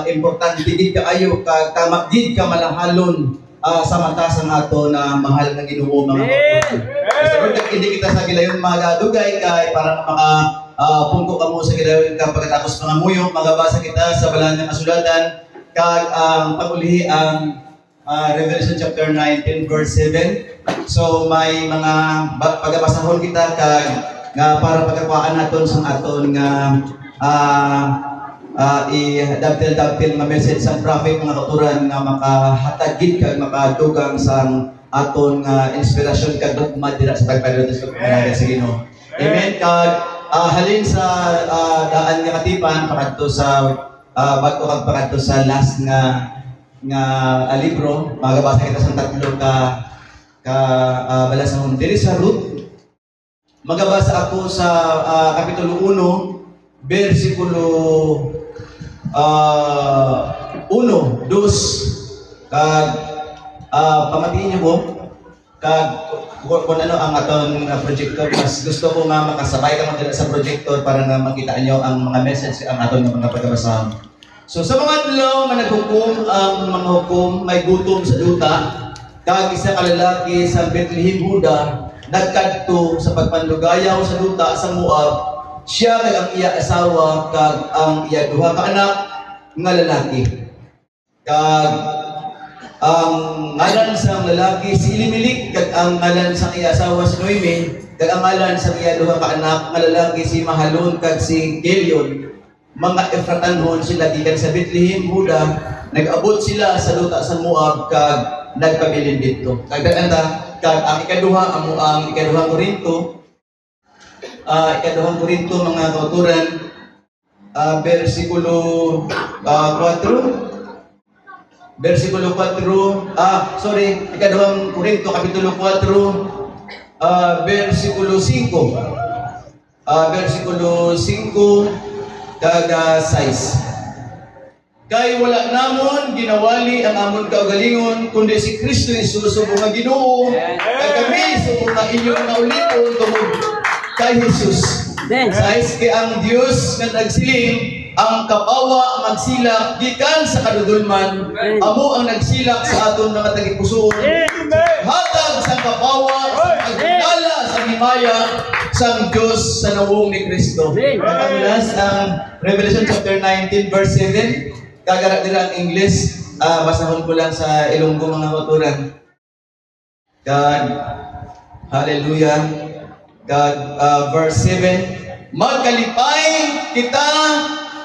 Importante gid kaayo kag tama gid ka malahalon sa mata sa ato na mahal nga Ginoo mga kapatid. Lord, hindi kita sa gilayon magadugay kay para pungko ka mo sa gilayon ka pagkatapos mga muyo magabasa kita sa balaan nga kasulatan kag ang pagulihi ang Revelation chapter 19 verse 7. So may mga pagabasahon kita kag nga para pagkakuhaan naton sa aton nga i-daptil nga message sa prophet mga katuran nga makahatagid kag makadugang sa aton nga inspirasyon kag dugma dira sa tagpayos sa pangalan sa Ginoo. Amen. Kag halin sa daan nga katipan pakadto sa bago kag pakadto sa last nga libro magabasa kita sa tatlo ka balasahon diri sa Ruth. Magabasa ako sa kapitulo 1 bersikulo 1, 2 kag pamatiin niyo po kag kung ano ang aton projector. Mas gusto ko nga makasabay ka mo dito sa projector para nga makita niyo ang mga message ang aton nga mga pagkabasa. So sa mga adlaw nga naghukom ang mga hukom may gutom sa duta kag isa ka lalaki sa Bethlehem Juda nagkadto sa pagpanlugayaw sa duta sa Moab. Siya kag ang iya asawa kag ang iya duha ka anak nga lalaki. Kag ang ngalan sa lalaki si Elimelech kag ang ngalan sa iya asawa si Noemi kag ang ngalan sa iya duha ka anak nga lalaki si Mahalon kag si Gelion. Mga Efratanhon sila gikan sa Bethlehem Juda, nag-abot sila sa duta sa Moab kag nagpabilin dito. Kag kag ang ikaduha ang ikaduhang Korinto mga kauturan versikulo 4 ikaduhang Korinto kapitulo 4 versikulo 5 kag 6. Kay wala namon ginawali ang amon kaugalingon kundi si Kristo Jesus subong nga Ginoo kag kami subong nga inyong naulipon tungod kay Jesus. Sais kay ang Dios nga nagsiling ang kapawa magsilak gikan sa kadudulman amo ang nagsilak sa aton mga tagipusoon hatag sa kapawa sa pagdala sa himaya sang Diyos sa nawong ni Kristo. Ang last ang Revelation chapter 19 verse 7 kagara dira ang English basahon ko lang sa Ilonggo mga kauturan. God hallelujah. God verse 7 magkalipay kita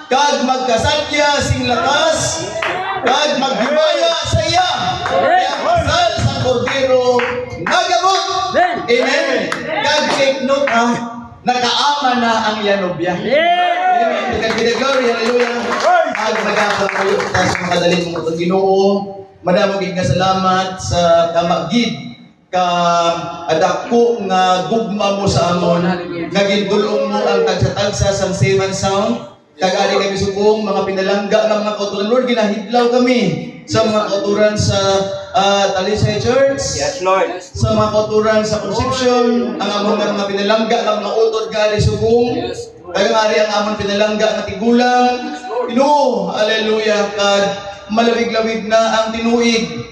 kag magkasatya sing lakas kag maghimaya sa iya kaya pasal sa kordero nagabot. Amen. Kag take note nakaama na ang yanobya. Amen. Kag glory hallelujah. Ag nagakapayo ta sa madaling mga Ginoo. Madamo gid nga salamat sa kamagid ka adako nga gugma mo sa amon nga gindulong mo ang tagsa-tagsa sa Seven Sound. Kag-ari kami subong mga pinalangga ng mga kauturan. Lord, ginahidlaw kami sa mga kauturan sa Talisay Church. Yes, Lord. Sa mga kauturan sa Conception, ang amon nga mga pinalangga ng mga utod gali subong. Kag-ari ang amon pinalangga na tigulang. Ginoo, hallelujah. Kag malawig-lawig na ang tinuig.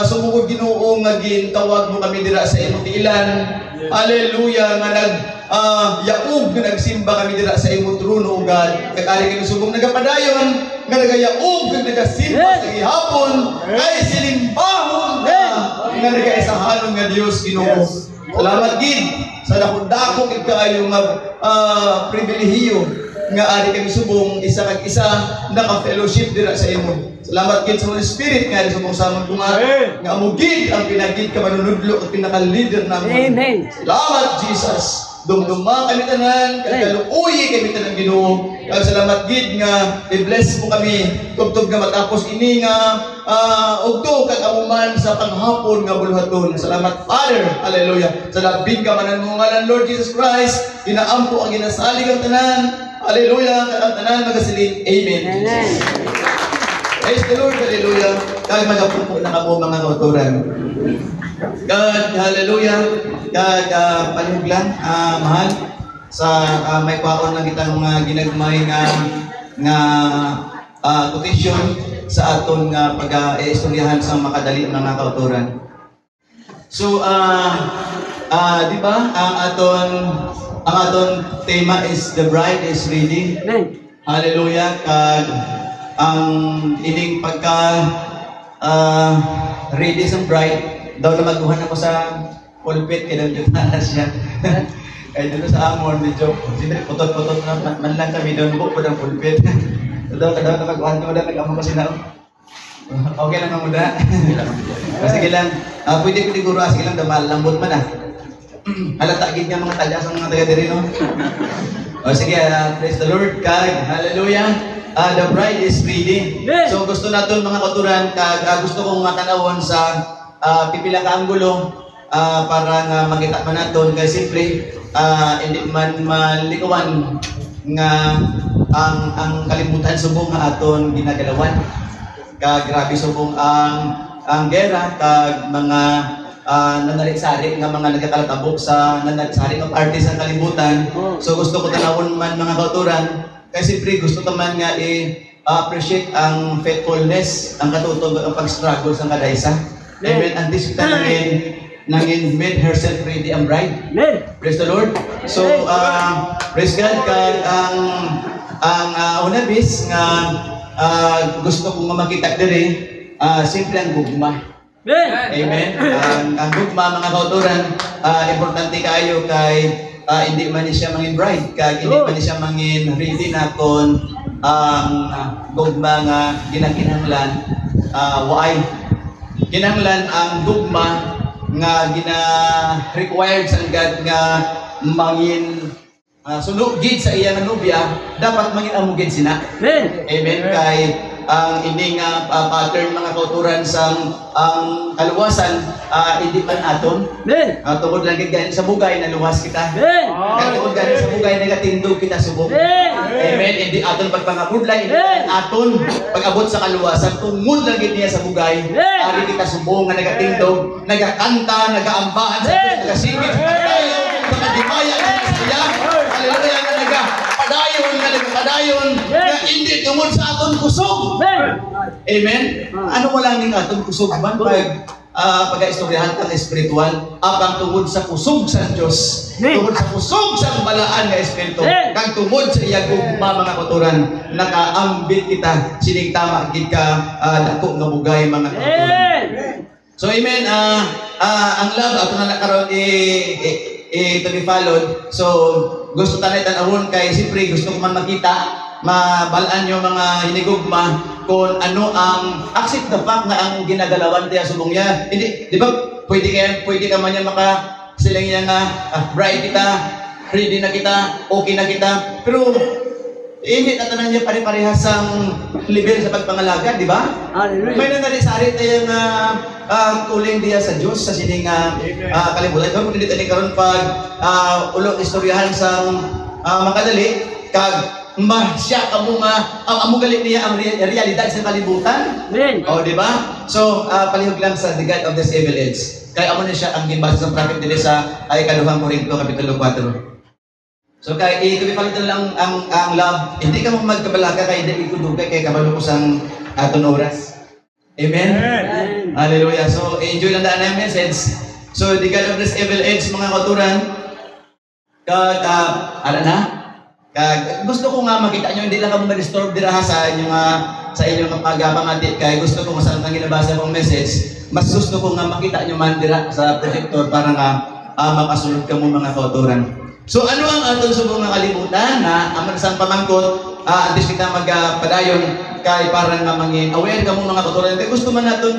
Subukod Ginoo nga gintawag mo kami dira sa imong tiilan. Hallelujah nga yaog nga nagsimba kami dira sa imong trono, God. Kakali kami subong nagapadayon nga nagayaog nga nagasimba sa gihapon ay silimbahon nga nagaisahanon nga Dios Ginoo. Salamat gid sa dako-dako gid kaayo nga pribilehiyo nga ari kami subong isa kag isa naka-fellowship dira sa imo. Salamat gid sa Holy Spirit nga subong sa amon bunga nga amo gid ang pinagid ka manunudlo at pinaka-leader namon. Amen. Salamat Jesus. Dumduma kami tanan, kagaluoy kami tanan Ginoo. Kag salamat gid nga i-bless mo kami tubtob nga matapos ini nga ugto kag amuman sa panghapon nga bulhaton. Salamat Father. Hallelujah. Sa labing ka manan mo ngalan Lord Jesus Christ, inaampo ang ginasalig ang tanan. Hallelujah. Kag ang tanan magasiling amen. Amen. Praise the Lord. Hallelujah. Kag magapupo na kamo mga kauturan. God, hallelujah. God, palihog lang, mahal. Sa may kwaon lang kita mga ginagmay nga nga quotation sa aton nga pag-istoryahan sa makadali mga kauturan. So di ba ang aton tema is the bride is ready. Hallelujah. Kag ang ining pagka ready sa bride daw na maguhan ako sa pulpit kaya nang siya. Kaya dito sa Amor, medyo, siyempre, putot-putot na, man lang kami doon, bukod ang pulpit. Daw na magkuhan ko na, nag-amo kasi na. Okay lang ang muda. Sige lang, pwede ko siguro, sige lang, malambot man ah. Halata, gid nga mga taga sa mga taga-diri, no? O sige, praise the Lord, kag, hallelujah. The bride is ready. So gusto natin mga kauturan, kag gusto kong matanawon sa pipila ka anggulo, para nga makita man naton kay simple hindi man malikawan nga ang kalibutan subong nga aton ginagalawan. Kag grabe subong ang gera kag mga nanalisari nga mga nagkakalatabo sa nanalisari of artist ang kalibutan. So gusto ko tanawon man mga kauturan kay simple gusto ko man nga appreciate ang faithfulness, ang katutog ang pag-struggle sa kada isa. Amen. And this kita nangin made herself ready ang bride. Praise the Lord. So praise God kag ang unabis nga gusto kong makita diri simple ang gugma. Amen. Ang gugma mga kauturan importante kayo kay hindi man siya mangin bride kag hindi man siya mangin ready na kon ang gugma nga ginakinahanglan why kinahanglan ang gugma nga gina-required sa God nga mangin sunugid sa iya nga nobya, dapat mangin amugid sina. Amen. Kay ang ini nga pattern mga kauturan sa ang kaluwasan hindi man aton. Tungod lang gid sa bugay naluwas kita. Tungod gani sa bugay nagatindog kita subok. Amen. Hindi aton pagpangabudlay, hindi aton pag-abot sa kaluwasan tungod lang gid niya sa bugay. Ari kita subong nga nagatindog, nagakanta, nagaambahan sa Dios, nagasigit sa tayo, nagadimaya sa iya. Hallelujah nga nagapadayon nga hindi tungod sa aton kusog. Amen. Ano wala ning aton kusog man pag-istoryahan ang espiritual apang tungod sa kusog sa Dios, tungod sa kusog sa balaan nga espiritu, kag tungod sa iya gugma mga kauturan nakaambit kita sining tama gid ka dako nga bugay mga kauturan. So amen. Ang love ato na nakaroon to be followed. So gusto tanay tanawon kay siyempre gusto ko man makita mabalaan nyo mga hinigugma kung ano ang accept the fact na ang ginagalawan niya subong niya. Hindi, di ba pwede ka man yan silang niya nga bride kita, ready na kita, okay na kita, pero hindi tatanan niya pare-parehas ang level sa pagpangalaga, di ba? May nanalisari tayo nga tuling diya sa Diyos sa sining kalibutan. Kung hindi tayo karon pag ulong istoryahan sa makadali, kag siya kamo nga amo galit niya ang realidad sa kalibutan. O di ba? So palihog lang sa the God of this evil age. Kaya amo na siya ang gimbasa sa prophet dili sa Ikaduhang Korinto kapitulo 4. So kaya itubipalit lang ang love. Hindi ka mo magkabalaga kay hindi ikudugay kay kabalo ko sang aton oras. Amen? Hallelujah. So enjoy lang daan ang message. So the God of this evil age mga kauturan. Kag ala na. Kag gusto ko nga makita nyo hindi lang kamo ma-disturb dira sa inyong pagpangati kay gusto ko masan ang ginabasa kong message. Mas gusto ko nga makita nyo man dira sa projector para nga makasulod kamo mga kauturan. So ano ang aton subong nga kalibutan na aman sang pamangkot antes kita magpadayon kay para nga mangin aware kamo mga kauturan. Kay gusto man naton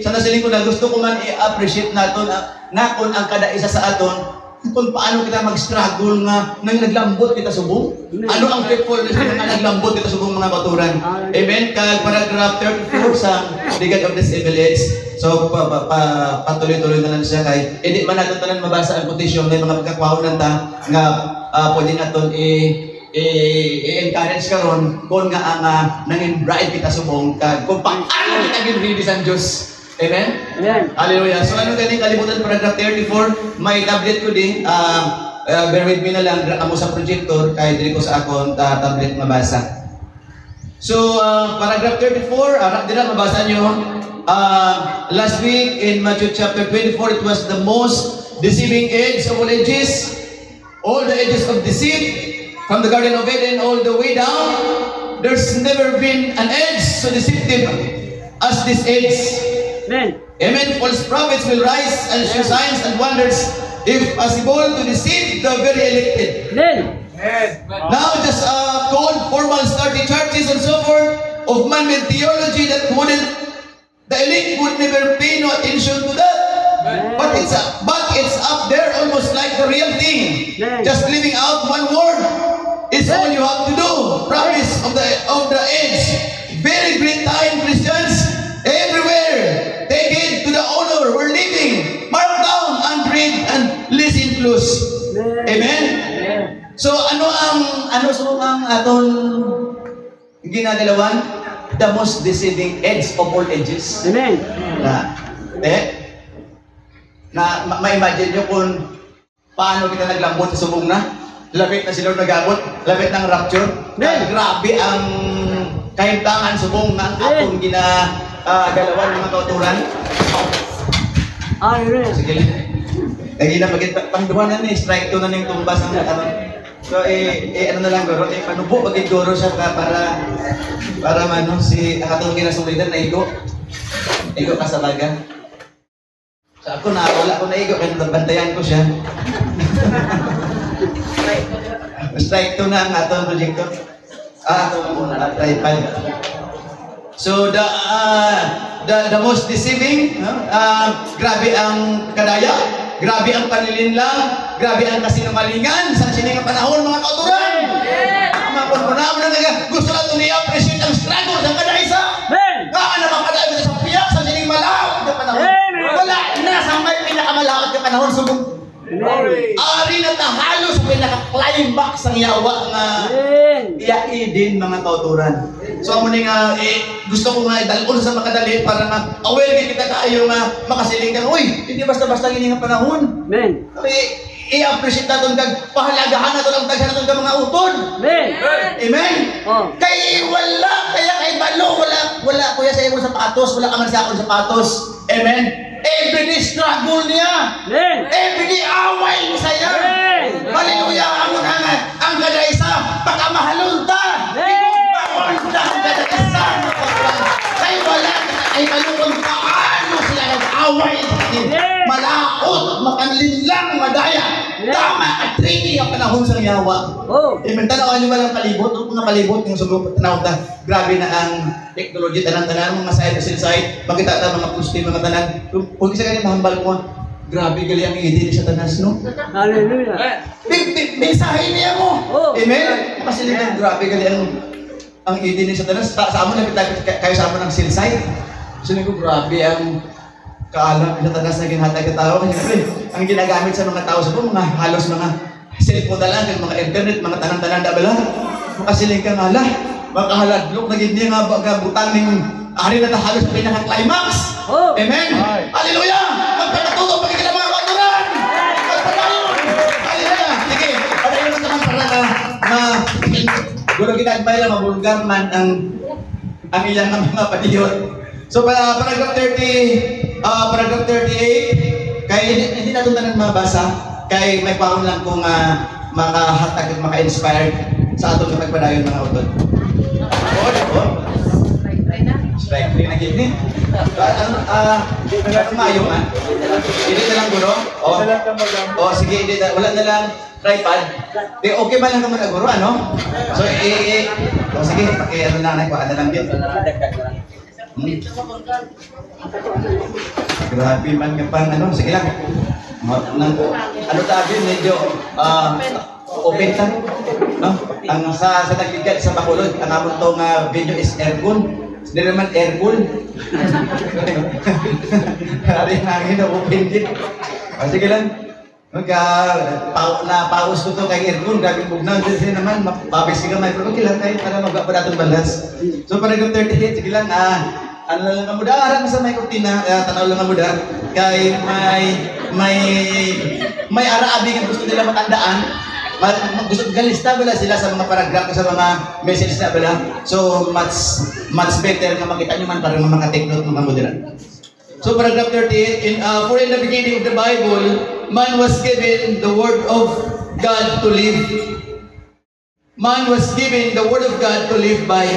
sana siling ko na gusto ko man i-appreciate naton nakon ang kada isa sa aton kung paano kita mag-struggle nga nang naglambot kita subong. Ano ang faithfulness nga naglambot kita subong mga kauturan. Amen. Kag paragraph 34 sa The God of this Evil Age. So patuloy-tuloy na lang siya kay hindi man natin tanan mabasa ang quotation ng mga pagkakwahonan ta nga pwede naton i-encourage karon kung nga ang nangin bride kita subong kag kung paano kita gin-ready sa Dios. Amen? Amen. Hallelujah. So ano ganing kalibutan paragraph 34, may tablet ko din. Bear with me na lang amo sa projector kay dili ko sa akong tablet mabasa. So, paragraph 34, di na mabasa nyo. Last week in Matthew chapter 24, it was the most deceiving age of all ages. All the ages of deceit, from the Garden of Eden all the way down. There's never been an age so deceptive as this age. Amen. Amen. False prophets will rise and show signs and wonders, if possible, to deceive the very elected. Amen. Now, just cold, formal, study churches and so forth of man-made theology that the elite would never pay no attention to that. But it's up there, almost like the real thing. Just leaving out one word is all you have to do. Promise of the age. Very great time, Christians. Everywhere. Take it to the honor. We're living. Mark down and read and listen close. Amen? So ano ang atong ginagalawan? The most deceiving age of all ages. Amen. Ma-imagine nyo kung paano kita naglambot sa subong na. Lapit na sila nagabot. Lapit ng rapture. Grabe ang kahimtangan subong na atong ginagalawan ng mga kauturan. Sige lang. Lagi na pagduhanan ni strike 2 na ning tumbas ng ano. So ano na lang guro, panubo bagay guro siya para mano si atong ginasulidan na igo ka sa baga. So ako na wala ko na igo kaya bantayan ko siya. Strike 2 na ang atong proyekto. Tripod. So the most deceiving, grabe ang kadaya, grabe ang panlilinlang, grabe ang kasinungalingan sa sining panahon mga kauturan. Mga kununam na gusto na ito ni-appreciate ang struggle ng kadaysa. Kaan na mga kadaysa sa piyak sa sining malawak na panahon. Wala na sa may pinakamalawak na panahon subong. Ari na tahalo sa pinaka-climax ang yawa nga iyaidin mga kauturan. So amo ni nga gusto ko nga idalon sa makadali para nga aware kita kaayo nga makasiling ka. Uy, hindi basta-basta gini nga panahon. Amen. I-appreciate naton kag pahalagahan naton ang tagsa naton ka mga utod. Amen. Amen. Kay wala kaya kay balo wala kuya sa imong sapatos, wala ka man sa akong sapatos. Amen. Everyday struggle niya. Amen. Everyday away ni saya. Amen. Hallelujah. Ang kadaysa pagkamahalon ta. Ibang ta ang kadaysa. Kay wala ay malukon paano sila nag-away. Malaot, makanlinlang, madaya. Tama at tricky ang panahon sa yawa. Amen. Tanawan niyo ba ng palibot? Mga palibot yung sugo tanaw ta. Grabe na ang technology, tanan-tanan, mga side, makita ta mga pusti, mga tanan. Kung isa ganyan mahambal mo, grabe gali ang idin sa tanas, no? Hallelujah. Mensahe niya mo. Amen? Kasi grabe gali ang idin sa tanas. Sa amon na kayo sa amon ng silsay. So ko grabe ang kaalam sa tanas na ginhatag ng tao. Ang ginagamit sa mga tao sa mga halos mga cellphone na lang, mga internet, mga tanan-tanan na bala. Makasiling ka nga lah. Makahaladlok na hindi nga butang ng ari na halos sa pinaka-climax. Amen? Hallelujah! Magpapatuto pag ikila mga kauturan! Magpapatuto! Hallelujah! Sige, padayon naman para guro ginagmay lang, mabulgar man ang iyang mga padiyon. So, paragraph 38, kaya hindi natin tanan mabasa, kaya may paon lang kung makahatag at maka-inspired sa atong kapagpadayon mga utod. Strike 3 na gini. Ano mayo ha? Hindi na lang guro? Sige, wala na lang tripod. Okay ba lang naman na guro, ano? So, sige, ano na, ano lang din. Grabe man nga pang ano, sige lang. Ano tabi, medyo open lang. No? Ang sa nagligat sa Bacolod, ang amon tong video is airgun. Hindi naman airgun. Hari hangin na open din. Sige lang. Paus ko to kay airgun, grabe bugnaw din siya naman, mapabis ka may pero kilang kayo para magpa natin balas. So para yung 38, sige lang, ano lang ang muda, harap sa may kurtina, tanaw lang ang muda, kay may ara-abi nga gusto nila matandaan, gusto galista bala sila sa mga paragraph sa mga message na bala. So much better nga makita nyo man para mga take note mga modera. So paragraph 38, for in the beginning of the Bible, man was given the word of God to live. Man was given the word of God to live by.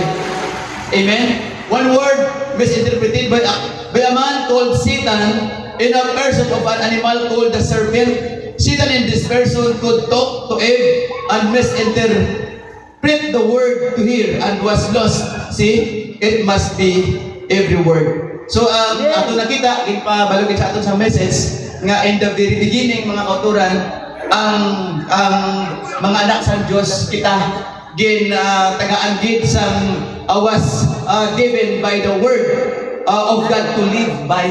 Amen? One word misinterpreted by a man called Satan in a person of an animal called the serpent. Satan in this person could talk to Eve and misinterpret the word to hear and was lost. See? It must be every word. So, ato nakita, ipabalugin sa ato sa message, nga in the very beginning, mga kauturan, ang mga anak sa Diyos kita, tagaan gid sang was given by the word of God to live by.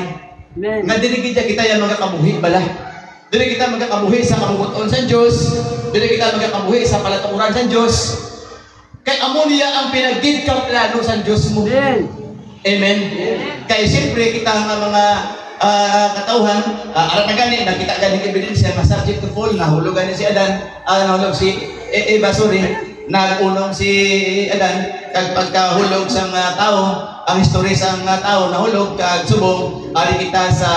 Nga dili kita yan magakabuhi bala. Dili kita magakabuhi sa kabubuton sa Diyos, dili kita magakabuhi sa palatukuran sa Diyos. Kay amo niya ang pinagid ka plano sa Diyos mo. Amen. Kaya siyempre kita nga mga katauhan, arat na gani, nakita gani ebidensya na subject to fall, nahulog gani si Adan, nahulog si Eva, nagulong si Adan, kag pagkahulog sang tao, ang history sang tao nahulog, kag subong, ari kita sa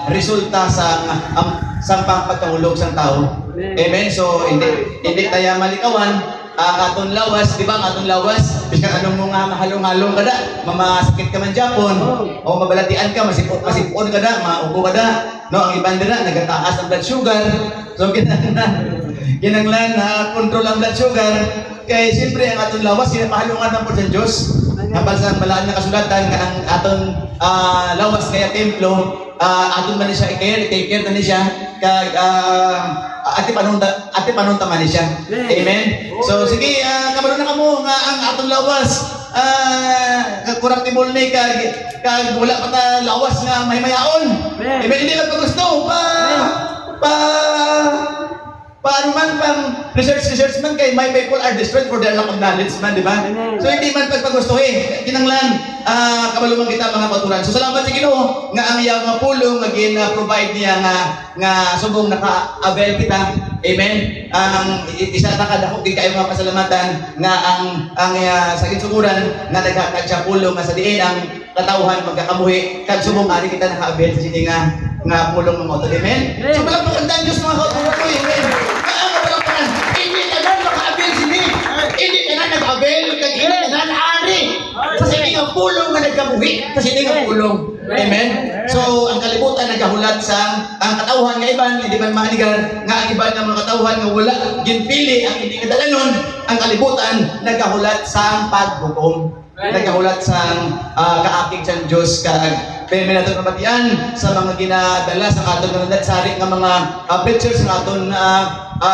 resulta sang pagkahulog sang tao. Amen. So, hindi tayo malikawan. Aton lawas, di ba? Aton lawas, bisan anong mga mahalong-halong kada, mamasakit ka man Japon, o mabalatian ka, masipon kada, maupo kada, no? Ang ibang dira, nagataas ang blood sugar. So, kinanglan na control ang blood sugar. Kaya siyempre, ang aton lawas, mahalungan ng po sa Diyos. Kapag sa malaan na kasulatan, ang aton lawas kaya templo, aton man siya i-care na niya, kag ati panunta man siya. Amen. So sige, kabalo na kamo nga ang atong lawas correctable ni kag wala pa ta lawas nga mahimayaon. Amen. Hindi lang gusto paano man pang research man kay my people are destroyed for their lack of knowledge man, di ba? So hindi man pagpagustuhin. Kinanglan, kabalo man kita mga kauturan. So salamat sa Ginoo nga ang iyang mga pulong provide niya nga subong naka-avail kita. Amen. Ang isa na kadako din kayo mga pasalamatan nga ang sa kinsuguran nga naghatag siya pulong nga sa diin ang katawhan magkakamuhi kag subong ari kita naka-avail sa sini nga pulong ng moto. Amen. So palakpakan ang Diyos mga kauturan ko. Amen. Hindi ka na naka-avail sini. Hindi ka na nag-avail kag hindi ka na naari. Sa sini nga pulong nga nagkamuhi. Sa sini nga pulong. Amen. So ang kalibutan nagahulat sa ang katawhan nga iban hindi man maanigar nga ang iban nga mga katawhan nga wala ginpili ang hindi kadalanon, ang kalibutan nagahulat sa paghukom. Nagahulat sa kaakig sa Diyos kag peminaton mabatian sa mga ginadala sa aton nga nadsari nga mga preachers nga aton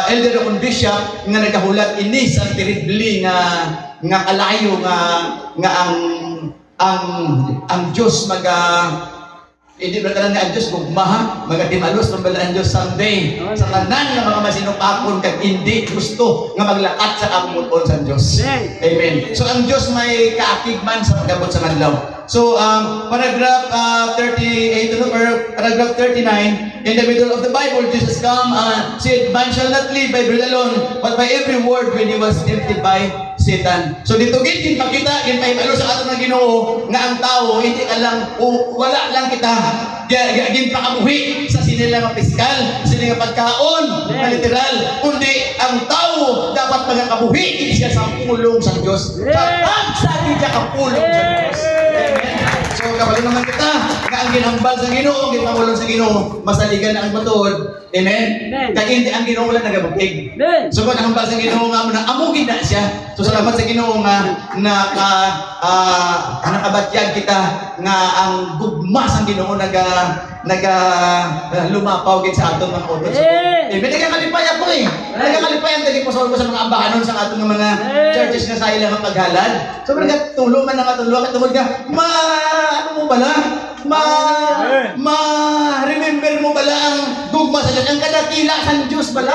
elder o bishop nga nagahulat inis ang terribly nga kalayo nga ang Diyos hindi ba talang nga ang Diyos gugmaha, magatimalos ng bala ang Diyos someday sa tanan ng mga masinupakon kag hindi gusto nga maglakat sa kamuton sa Diyos. Amen. So ang Diyos may kaakig man sa pagabot sa madlaw. So paragraph 38 or paragraph 39, in the middle of the Bible, Jesus come and said, man shall not live by bread alone, but by every word when he was tempted by Satan. So dito gid pakita ginpahibalo sa aton nga Ginoo nga ang tao hindi alang wala lang kita ginpakabuhi sa sinila nga pisikal, sinila nga pagkaon na literal, kundi ang tao dapat magakabuhi siya sa pulong sa Dios. Sa siya ka pulong sa Dios. So kabalo naman kita nga ang ginhambal sa Ginoo, ginpamulong sa Ginoo, masaligan na ang batuod. Amen. Kaya hindi ang Ginoo wala nagabugig. So kung ang hambal sa Ginoo nga muna amugin na siya. So salamat sa Ginoo nga nakabatyag kita nga ang gugma sa Ginoo lumapaw gid sa aton mga otos. Amen. Nagakalipay ako nagakalipay ang dali po sa mga ambahanon sa aton nga mga churches nga sa ilang paghalad. So mga tulungan na katulungan katulad nga ano mo bala? Remember mo bala ang gugma sa Diyos. Ang kadakila sa Diyos bala.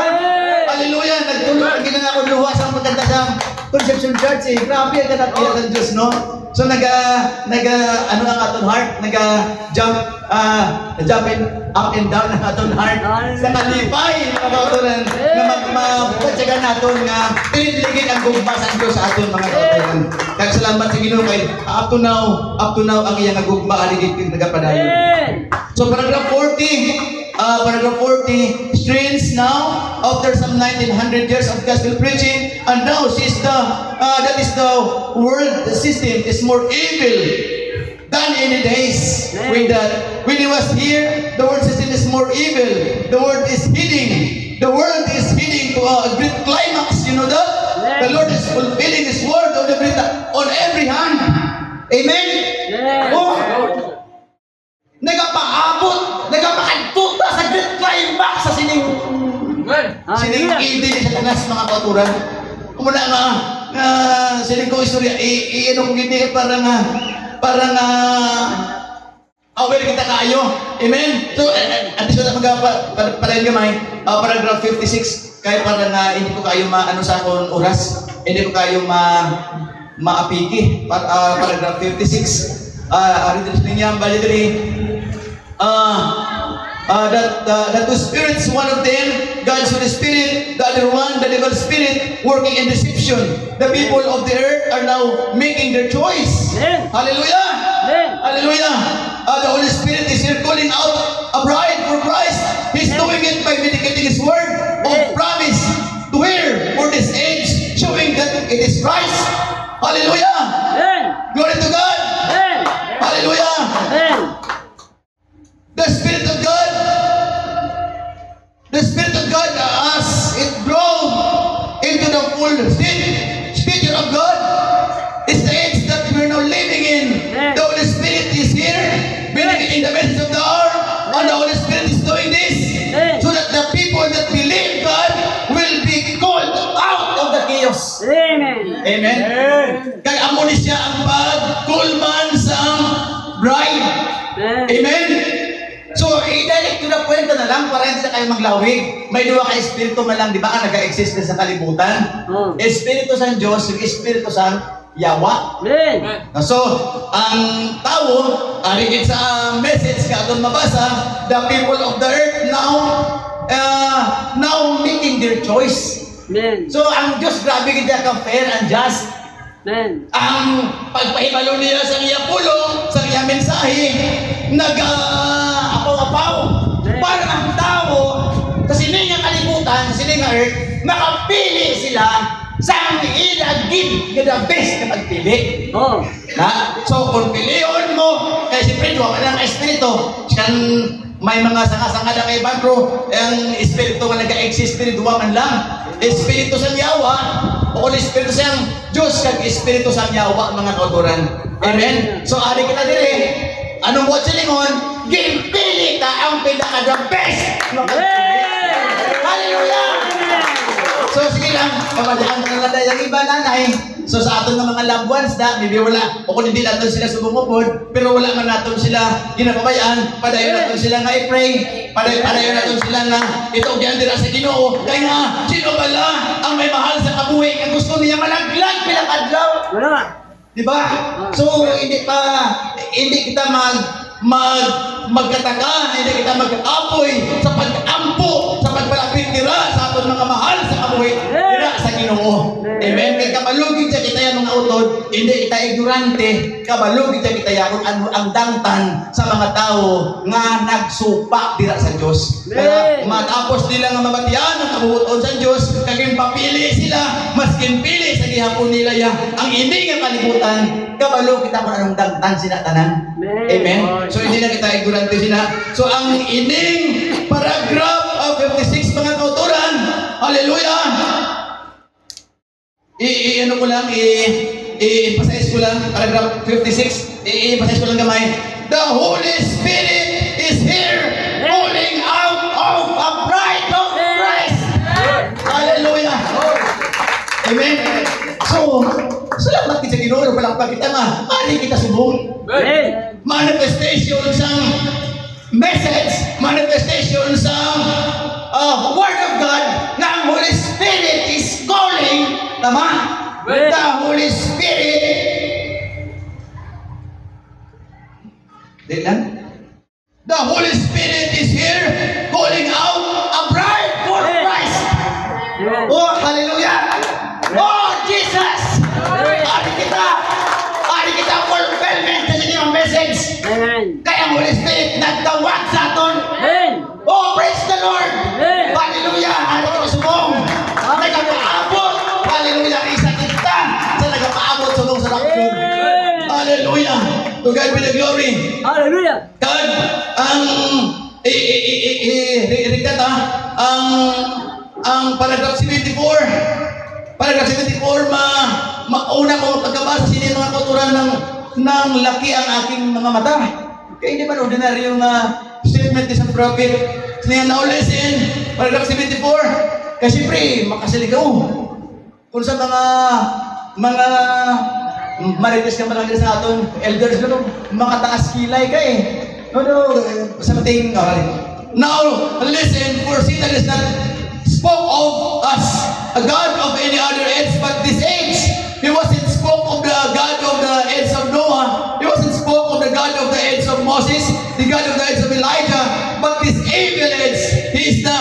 Hallelujah. Nagtulog ang ginanga ko luha sa maganda sa Conception Church eh. Grabe ang kadakila sa Diyos, no? So ano ang aton heart? Jumping up and down ang aton heart. Sa kalipay, mga kauturan, na magpatsagan natin nga piniligid ang gugma sa Diyos sa aton mga kauturan. Kaya salamat sa Ginoo kay up to now ang iyang gugma aligid king nagapadayon. So paragraph 40, strains now after some 1900 years of gospel preaching, and now sees that is the world system is more evil than any days. When he was here, the world system is more evil. The world is heading to a great climax. You know that? The Lord is fulfilling His word on every hand. Amen. Oh, nagapakadtuta sa great climax sa sining evil sa tanas mga kauturan. Kumuna nga sining ko istorya ano kung hindi parang aware kita kayo. Amen. So at least na magpapalain gamay paragraph 56 kaya parang hindi ko kayo maano sa akong oras, hindi ko kayo maapiki. Paragraph 56 readers niya balidri that two spirits, one of them God's Holy Spirit, the other one the devil's spirit, working in deception. The people of the earth are now making their choice. Hallelujah. Hallelujah. The Holy Spirit is here calling out a bride for Christ. He's doing it by medicating His word of promise to her for this age, showing that it is Christ. Hallelujah. Glory to God. Hallelujah. The Spirit of God, as it grows into the full Spirit of God, is the age that we're now living in. The Holy Spirit is here, being in the midst of the hour, and the Holy Spirit is doing this, so that the people that believe God will be called out of the chaos. Amen. Amen. Kaya amo ni siya ang pagkulman sa bride. Amen. So, i-direct to the point na lang para hindi na kayo maglawig. May duwa ka espiritu man lang, di ba, ang nag-exist na sa kalibutan? Espiritu sa Diyos, yung espiritu sa Yawa. So, ang tao, arigid sa message ka doon mabasa, the people of the earth now making their choice. So, ang Diyos, grabe kita ka fair and just. Ang pagpahibalo niya sa iya pulong, sa iya mensahe, nag-apaw-apaw. Para ang tao, sa siningang kalibutan, sa siningang earth, makapili sila sa ilagid na the best na pagpili. So, kung piliyon mo, kaya siyempre, wala ka ng espiritu, kan may mga sanga-sanga na kay Bagro, ang espiritu nga nag-exist, espiritu man lang. Espiritu sa Yawa, o kung espiritu sa Diyos, kag espiritu sa Yawa, mga kauturan. Amen? So, ari kita dire, anong buhat sa lingon? Gimpili ka ang pinaka-the best! Hallelujah! So, sige lang, pamalihan ka na lang yung iba nanay. So, sa aton ng mga loved ones na, maybe wala, o kung hindi natin sila sumumupod, pero wala man natin sila ginapabayaan, padayon natin sila nga i-pray, padayon natin sila nga ito diyan dira sa Ginoo. Kaya nga, sino bala ang may mahal sa kabuhi kung gusto niya malaglag bilang adlaw? Diba? So, hindi kita magkataka, hindi kita mag-apoy sa pag-ampo, sa pagpalapit nila sa aton mga mahal sa kabuhi nila sa Ginoo. Amen? Kaya kabalugin sa kita yan mga utod, hindi kita ignorante, kabalugin sa kita yan kung ano ang dangtan sa mga tao nga nagsupa dira sa Diyos. Kaya matapos nila nga mabatian ang kabuhuton sa Diyos, kaging papili sila, maskin pili sa gihapon nila yan, ang hindi nga kalibutan, kabalo kita kung anong dangtan sila tanan. Amen? So hindi na kita ignorante sila. So ang ining paragraph of 56 mga kauturan, hallelujah! I-ano ko lang, i-emphasize ko lang, paragraph 56, i-emphasize ko lang gamay. The Holy Spirit is here, calling out of a bride of Christ. Hallelujah! Amen? So, salamat kita Ginoo, palakpak kita nga, mali kita subong. Manifestation sang message, manifestation sa Word of God na ang Holy Spirit is calling, tama? The Holy Spirit, the Holy Spirit is here calling out a bride for Christ. Oh, hallelujah! Oh, Jesus! Ari kita fulfillment sa inyong message. Kaya ang Holy Spirit nagtawag sa aton. Oh, praise the Lord! Hallelujah! Ari kita subong. Nagpaabot. Hallelujah! Isa kita sa nagpaabot subong sa rapture. Hallelujah! To God be the glory. Hallelujah. God, ang paragraph 74, mauna ko pagkabasa sinin mga kauturan ng laki ang aking mga mata. Kaya hindi man ordinary yung statement ni sa prophet. Sinihan na ulisin, paragraph 74. Kasi siyempre, makasaligaw. Kung sa mga marites ka malagay sa aton, elders na makataas kilay ka eh. Something, now, listen, for Satan is not spoke of us, a God of any other age, but this age. He wasn't spoke of the God of the age of Noah. He wasn't spoke of the God of the age of Moses, the God of the age of Elijah, but this evil age. He is the,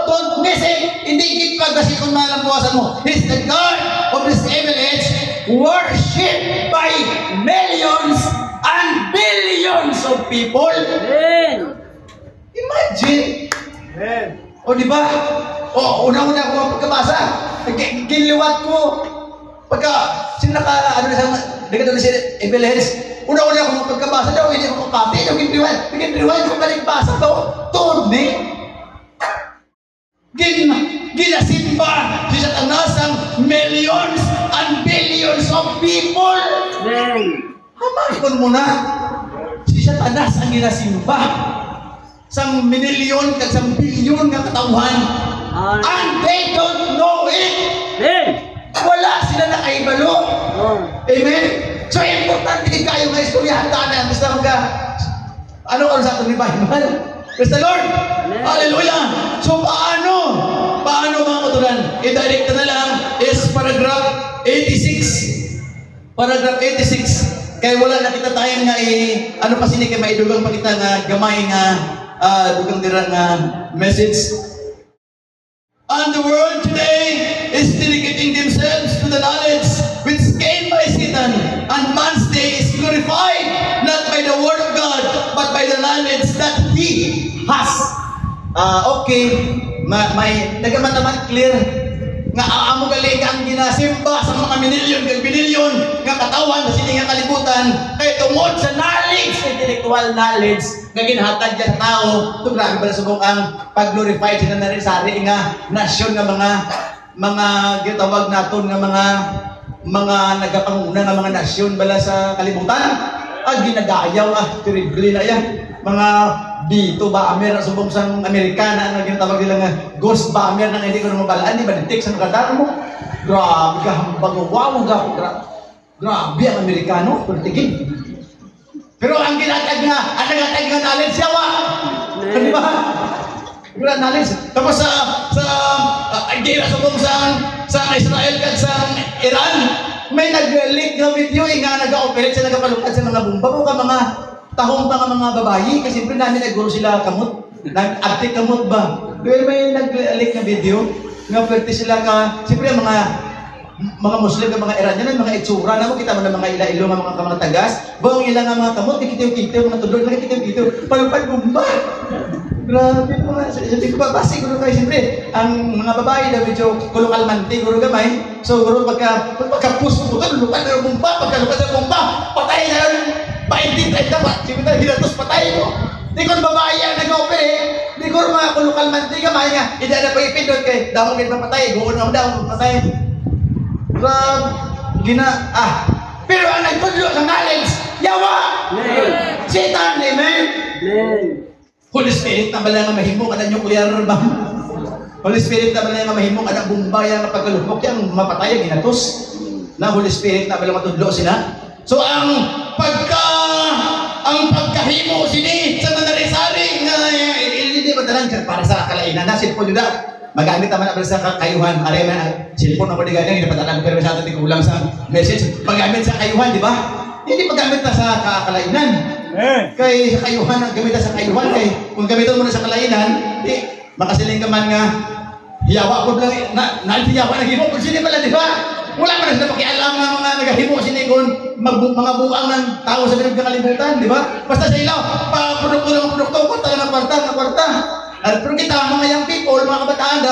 don't miss it. Hindi kita kasi kung malambuasan mo. He is the God of this evil age, worshipped by millions and billions of people. Imagine. O diba? O una-una ko pagkabasa, giliwat ko. Pagka sino doon si Ebeles, una-una ko pagkabasa daw, hindi ko kapi, bigyan ko balik-basa daw, tuod ni. Ginasimba si Satanas ang millions and billions of people. Hamakon mo na, si Satanas ang ginasimba. Sang minilyon kag sang bilyon nga katawhan. And they don't know it. Wala sila nakaibalo. Amen? So importante din kayo nga istoryahan tanan. Basta mga ano sa ato ni Bible? Praise the Lord! Hallelujah! So paano mga katulan? I-direct na lang is paragraph 86. Paragraph 86. Kaya wala na kita tayo nga ano pa sini kay maidugang pa kita nga gamay nga dugang dirang message. And the world today is dedicating themselves to the knowledge which came by Satan, and man's day is glorified not by the word of God but by the knowledge that he has. Okay, may nagaman naman clear nga aamo gali ang ginasimba sa mga binilyon nga katawan sa sining nga kalibutan kay tungod sa knowledge, intellectual knowledge nga ginhatag sa tao. Ito grabe pala subong ang pag-glorify sila na rin sari nga nasyon nga mga gitawag naton nga mga nagapanguna nga mga nasyon bala sa kalibutan. Ginadayaw terrible na yan. Mga dito ba Amer subong sang Amerikana nga ginatawag nila nga ghost bomber nang hindi ko na mabalaan, di ba detek sa nakadaro mo. Grabe ka hambang wow grabe ang Amerikano pertigin. Pero ang ginatag nga knowledge yawa. Di ba? Grand knowledge. Tapos sa gira subong sa Israel kag sa Iran may nag-leak nga video nga nag-operate sa nagapalukad sa mga bomba mo ka mga tahong pa nga mga babayi kasi siyempre namin naguro sila kamot. Nag-update kamot ba? Pero may nag-leak na video nga pwerte sila nga siyempre mga Muslim, mga Iranian, mga itsura na mo kita mo ng mga ila-ilo mga tagas. Bawang ilang nga mga kamot, kikitiw-kitiw, mga tudlog, nakikitiw-kitiw, palupad bomba. Grabe mga, sabi ko ba, basi guro kayo siyempre, ang mga babae na medyo kulukalmante, guro gamay. So guro pagka-push mo, lupad na yung bomba, pagka-lupad na yung bomba, patay na yun. Paintitay ka ba? Siyempre na hinatos patay mo. Di ko babae ang nag-operate. Di ko mga kulukal mantiga. May nga, hindi na pag-ipindot kay damong pinapatay. Buon mo daw, patay. Pero ang nagtudlo sa knowledge, yawa! Satan, amen? Holy Spirit na bala nga mahimong ka na nuclear bomb. Holy Spirit na bala nga mahimong ka na bumbaya nga pagkalupok yung mapatay ang hinatos. Na Holy Spirit na bala matudlo sila. So ang pagkahimo sini sa nanari-sari tanan para sa kalainan na cellphone yun na. Magamit naman na sa kayuhan. Aray man, cellphone na ko di ganyan, hinapatalan ko pero sa atin kulang sa message. Magamit sa kayuhan, di ba? Hindi magamit na sa kalainan. Kay sa kayuhan, gamit na sa kayuhan. Kay kung gamitin mo na sa kalainan, makasiling ka man nga, hiyawa ko lang, hiyawa na himo ko sini pala, di ba? Wala man na sila pakialam ng mga nagahimo sini kung mga buang ng tao sa pinagkakalibutan, di ba? Basta sa ilaw, produkto, kwarta. Pero kita, mga young people, mga kabataan,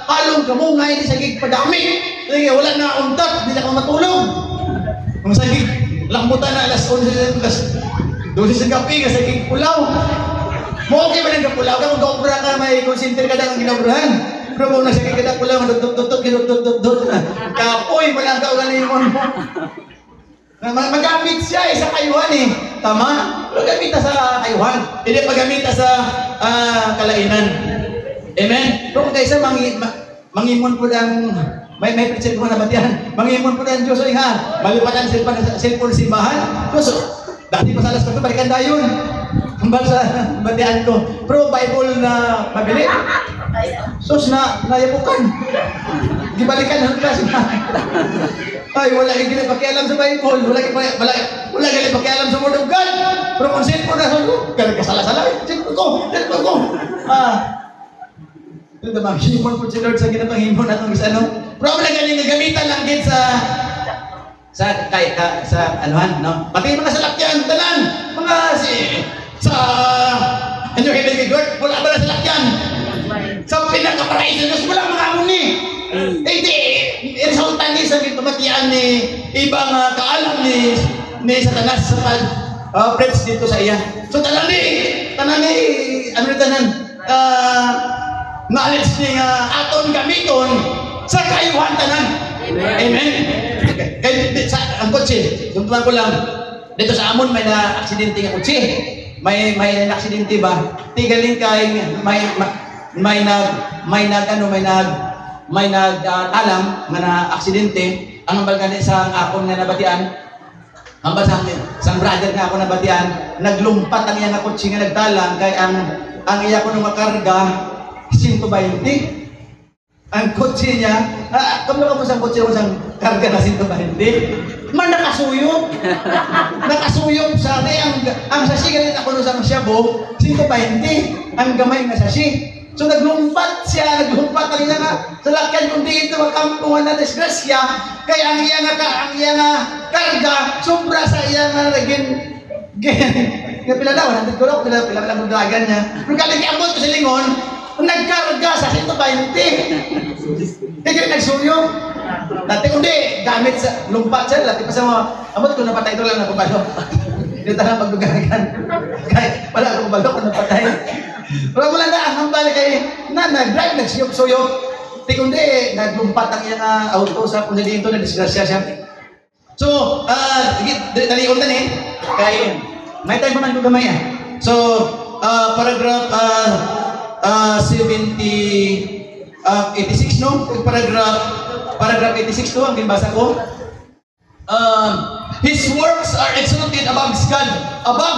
halong kamungay, hindi sa gig padami. Sige, wala na untat, hindi na ka matulog. Kung sa gig, lambutan na alas 11, alas 12 sa gabi, sa gig pulaw. Mo okay ba ng kapulaw? Kung kaupra ka, may consinter ka na ang ginabrahan. Pero kung nasa gig ka na pulaw, dut. Kapoy, walang kaugalingon mo. Magamit siya sa kayuhan eh. Tama? Magamit sa kayuhan. Hindi magamit sa kalainan. Amen? Pero kung kaysa mangimon po lang, may preacher ko na batihan. Mangimon po lang Diyos o nga. Malipatan cellphone simbahan. Diyos, dati pa sa alas 4, balikan tayo yun. Hambal sa batihan ko. Pero Bible na mabili. Sus na nayabukan. Gibalikan ng klase na. Ay, wala kang pakialam sa Bible. Wala kang pakialam sa Word of God. Pero kung cellphone na sa kasala-sala. Cellphone ko. Ito naman, himon po si Lord sa ginapangimon na itong isa, no? Pero wala galing gagamitan lang din sa anuhan, no? Pati mga salakyan, tanan, mga ano yung hibig God, wala ba na salakyan? Sa pinakaparaiso Diyos, wala mga amon ni. Hindi, resulta ni sa pamatian ni ibang kaalam ni Satanas sa pag-preach dito sa iya. So tanan ni, knowledge ni aton gamiton sa kayuhan tanan. Amen. Kaya ang kotse, tuntuan ko lang, dito sa amon may na-aksidente nga kotse. May na-aksidente ba? Tigaling kay may nag-alam nga na-aksidente. Ang hambal gani sa akon nga nabatian, hambal sa brother nga ako nabatian, naglumpat ang iyang kotse nga nagdalang kay ang iya ko nung makarga 120. Ang kotse niya, kung mo sa kotse mo sang karga na 120, man nakasuyog. Nakasuyog sa ang sasi ganit ako nung sa Shabu, 120, ang gamay nga sasi. So naglumpat siya, naglumpat ang iya nga sa lakyan kundi ito makampungan na disgrasya, kaya ang iya nga karga, sobra sa iya nga naging pila daw, nandito ko lang, pila lang magdagan niya. Pero kaling abot ko sa lingon, nagkarga sa 120. Kaya nagsuyong. Dati kundi, gamit sa lumpat siya. Dati pa sa mga, amot ko napatay ito lang na kubalo. Hindi tayo magdugagan. Kaya wala akong kubalo kung napatay. Pero wala na, ang balik kay nag-drive, nagsuyok-suyok. Di kundi, naglumpat ang iyang auto sa kung dito, na-disgrasya siya. So, talion na eh. Kaya, may time pa man kong gamay. So, paragraph 86, no? Paragraph 86 to, ang binbasa ko. His works are exalted above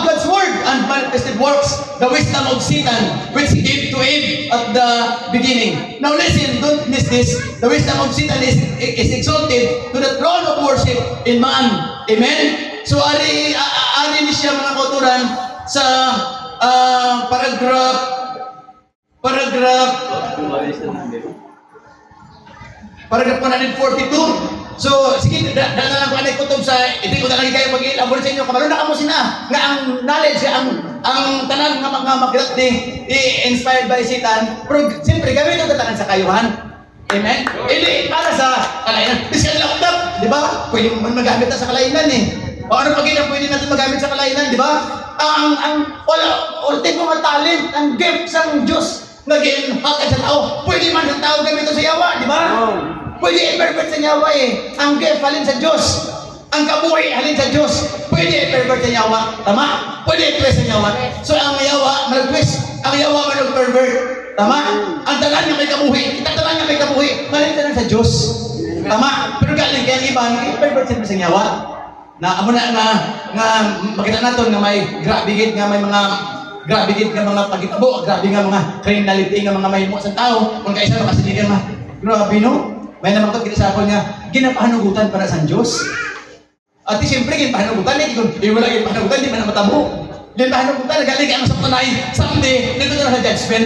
God's word and manifested works, the wisdom of Satan, which he gave to Eve at the beginning. Now listen, don't miss this. The wisdom of Satan is exalted to the throne of worship in man. Amen? So, ari ni siya mga kauturan sa paragraph 142. So, sige, dala lang ko anay kutob sa, hindi ko na lagi kayo mag-i-elabor sa inyo. Kabalo na kamo sina, nga ang knowledge, ang tanan nga mga magirat ni inspired by Satan. Pero, siyempre, gawin yung tanan sa kayuhan. Amen? Hindi, para sa kalainan. Bisan lang utap, di ba? Pwede mo magamit na sa kalainan eh. O ano pag pwede natin magamit sa kalainan, di ba? Ultimo nga talent, ang gift sa Diyos, naging hakad sa tao. Pwede man sa tao gamit sa yawa, di ba? Pwede i-pervert sa yawa eh. Ang gift halin sa Diyos. Ang kabuhay halin sa Diyos. Pwede i-pervert sa yawa. Tama? Pwede i-twist sa yawa. So ang yawa, mag-twist. Ang yawa, mag-pervert. Tama? Ang talan nga may kabuhay. Itatalan nga may kabuhay. Halin sa Diyos. Tama? Pero galing kaya ang iba, i-pervert sa yawa. Na amo na nga makita naton nga may grabigit nga may mga grabe gid nga mga pagitabo, grabe nga mga criminality nga mga mahimo sa tao, kung kaisa makasiligan nga, grabe no? May naman ko kita sa ako nga, ginapahanugutan para sa Diyos. At siyempre, ginapahanugutan, wala ginapahanugutan, di man na matabo. Ginapahanugutan, galing ang sa tunay, someday, dito na sa judgment.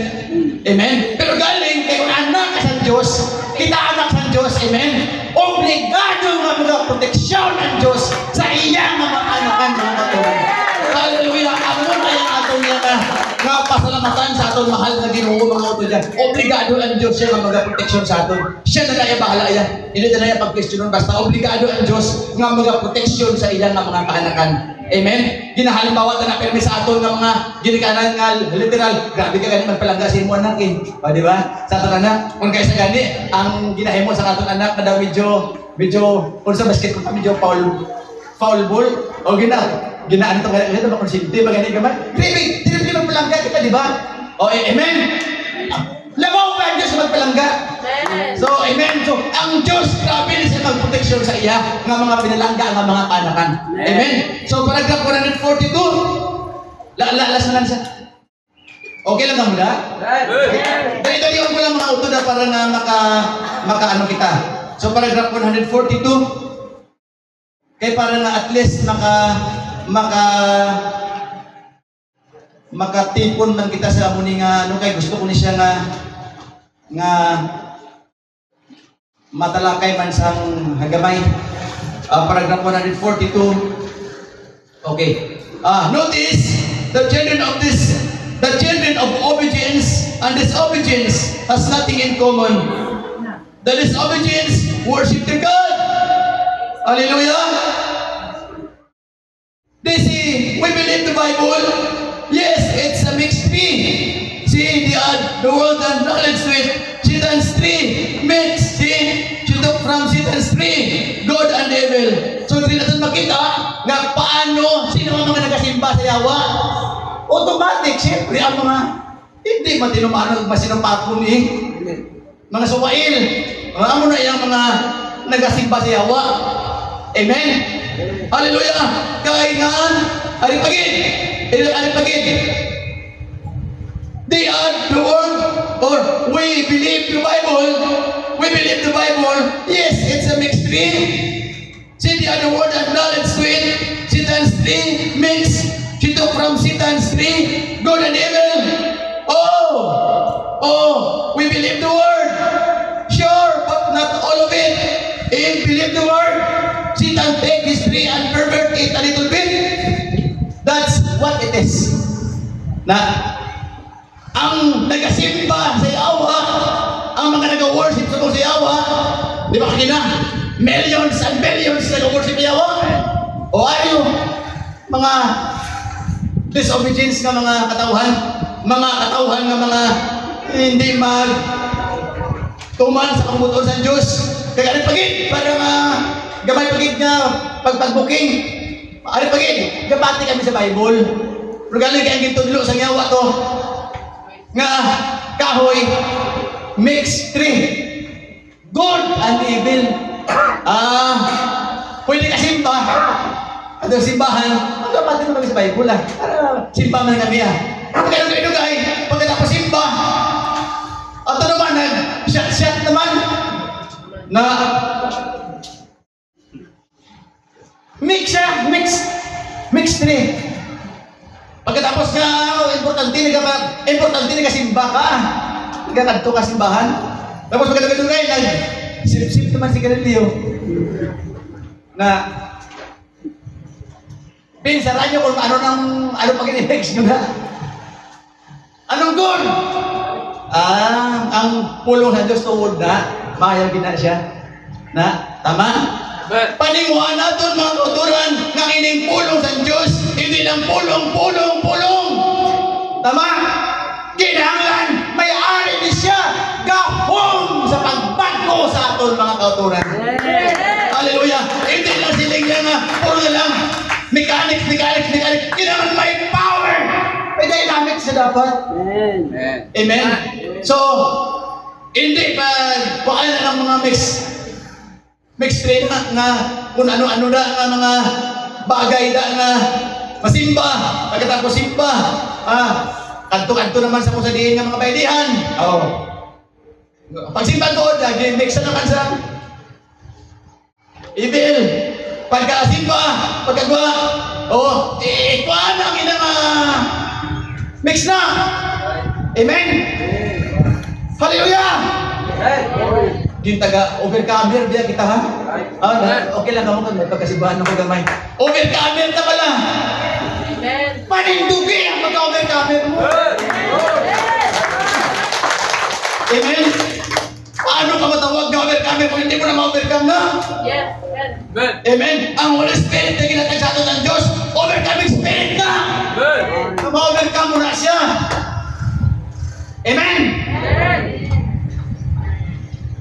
Amen? Pero galing, kay kung anak ka sa Diyos, kita anak sa Diyos, amen? Obligado nga mga proteksyon ng Diyos sa iyang mga anakan, mga katulan. Hallelujah! Amo na yung atong niya nga pasalamatan sa atong mahal na Ginoo, mga auto dyan. Obligado ang Diyos siya nga mga proteksyon sa aton. Siya na kaya bahala yan. Hindi na kaya pag-questionon. Basta obligado ang Diyos nga mga proteksyon sa iyang mga kaanakan. Amen? Ginahalimbawa na permi sa aton nga mga ginikanan nga literal. Grabe ka gani magpalangga sa imo anak eh. O di ba? Sa aton anak, kung kaysa gani, ang ginahimo sa aton anak na daw medyo kung sa basketball pa medyo foul ball o ginaan ito ganito ba konsente ba ganito ba? Grabe, hindi magpalangga kita di ba? O amen? Labaw ba ang Diyos magpalangga? So amen. So ang Diyos grabe na siya magproteksyon sa iya nga mga pinalangga nga mga kanakan. Amen. So paragraph 142. Last na lang siya. Okay lang ba muna? Dali-dali ko lang mga auto na para na maka ano kita. So paragraph 142. Kaya para na at least makatipon man kita sa amuni nga ano kay gusto ko ni siya nga matalakay man sang hagamay. Paragraph 142. Okay. Notice the children of obedience and disobedience has nothing in common. The disobedience worship their God. Hallelujah. They see, we believe the Bible. Yes, it's a mixed tree. See, the world and knowledge to it. Satan's tree. Mix. See, she took from Satan's tree. God and evil. So, hindi natin makita nga paano, sino ang mga nagasimba sa Yawa? Automatic, siyempre, ang mga hindi matinumano, masinupakon eh. Mga suwail. Mga amo na yung mga nagasimba sa Yawa. Amen? Hallelujah! Kaingaan, alipagin! They are the word, or we believe the Bible. Yes, it's a mixed tree. See, the other word and knowledge to it. Satan's tree mix. She took from Satan's tree, good and evil. Oh, we believe the word. Sure, but not all of it. If believe the word, Satan take his tree and pervert it a little bit. That's what it is. Na ang nagasimba sa Yawa, ang mga nag-worship sa Yawa, di ba kanina? Millions and millions nag-worship sa Yawa. O ayo, mga disobedience ng mga katauhan ng mga hindi tuman sa kamuton sa Diyos. Kaya pagid para gamay pagid nga pagbuking. Ari pagid, gabati kami sa Bible. Pero galing kaya gitudlo sa Yawa to nga kahoy mixed tree. Good and evil. Pwede ka simba. At yung simbahan, ang gabati mo kami sa Bible para simba man kami Pagkakay, pagkatapos simba, at ano naman, shot naman, na mix tree. Pagkatapos nga, importante na kasimba ka. Nagkakadto ka simbahan. Tapos pagkatapos sip naman si Galileo. Na, pinsaran nyo kung ano pag-in-effects nyo na. Anong good? Ang pulong sa Diyos tuwod na, mahal gina siya. Na, tama? Panimuhan natin mga kauturan ng ining pulong sa Diyos, hindi lang pulong. Tama? Kinahanglan, may-ari ni siya, gahong sa pagbago sa aton mga kauturan. Hallelujah! Hindi lang siling lang puro na lang, mechanics. Kinahanglan may power. May dynamics na dapat. Amen? So, hindi pa baka na ng mga mixed train na kung ano-ano na mga bagay na masimba, pagkatapos simba, kanto-kanto naman sa kusa diin nga mga baydihan. Oh. Pagsimba doon, mix na naman sa ibil. Pagkasimba, pagkagwa, ikuan ang inang mix na. Amen. Hallelujah. Yung taga-overcomer biya kita, ha? Okay lang ako kung pagkasibahan ako gamay. Overcomer na pala. Panindugi ang pagka-overcomer mo. Amen. Paano ka matawag na overcomer kung hindi mo na ma-overcome na? Amen. Ang Holy Spirit na ginatag sa atin ng Diyos, overcoming spirit na. Ma-overcome mo na siya. Amen.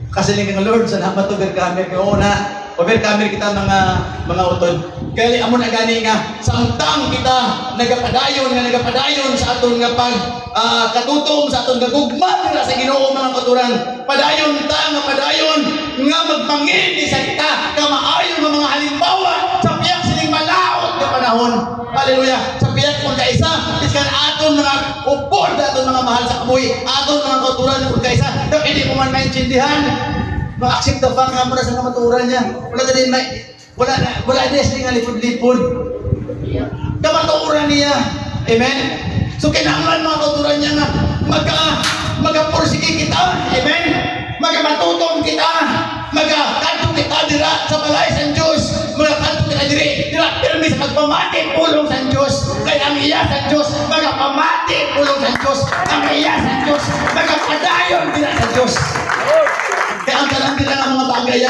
Kasi ng Lord, salamat overcomer kayo na overcomer kita mga utod. Kaya amo na gani nga samtang kita nagapadayon sa aton nga pag katutom sa aton gagugma sa Ginoo mga katuran. Padayon nga magpangin sa kita kamaayon nga mga halimbawa sa piyak sining malaot nga panahon. Hallelujah. Sa piyak kung kaisa iskan aton mga upod aton mga mahal sa kabuhi aton mga katuran kung kaisa daw hindi mo man maintindihan. Ma-accept the fact nga mo na sa kamaturan niya. Wala din siya nga lipod-lipod. Kamaturan niya. Amen? So kinahanglan mga katuran niya nga magapursige kita. Amen? Magamatutong kita. Magakanto kita dira sa balay sa Diyos. Magakanto kita dira pirmi sa magpamati pulong sa Diyos. Kaya ang iya sa Diyos magpamati pulong sa Diyos. Ang iya sa Diyos magpadayon dira sa Diyos. Kaya ang talang nila ng mga bagay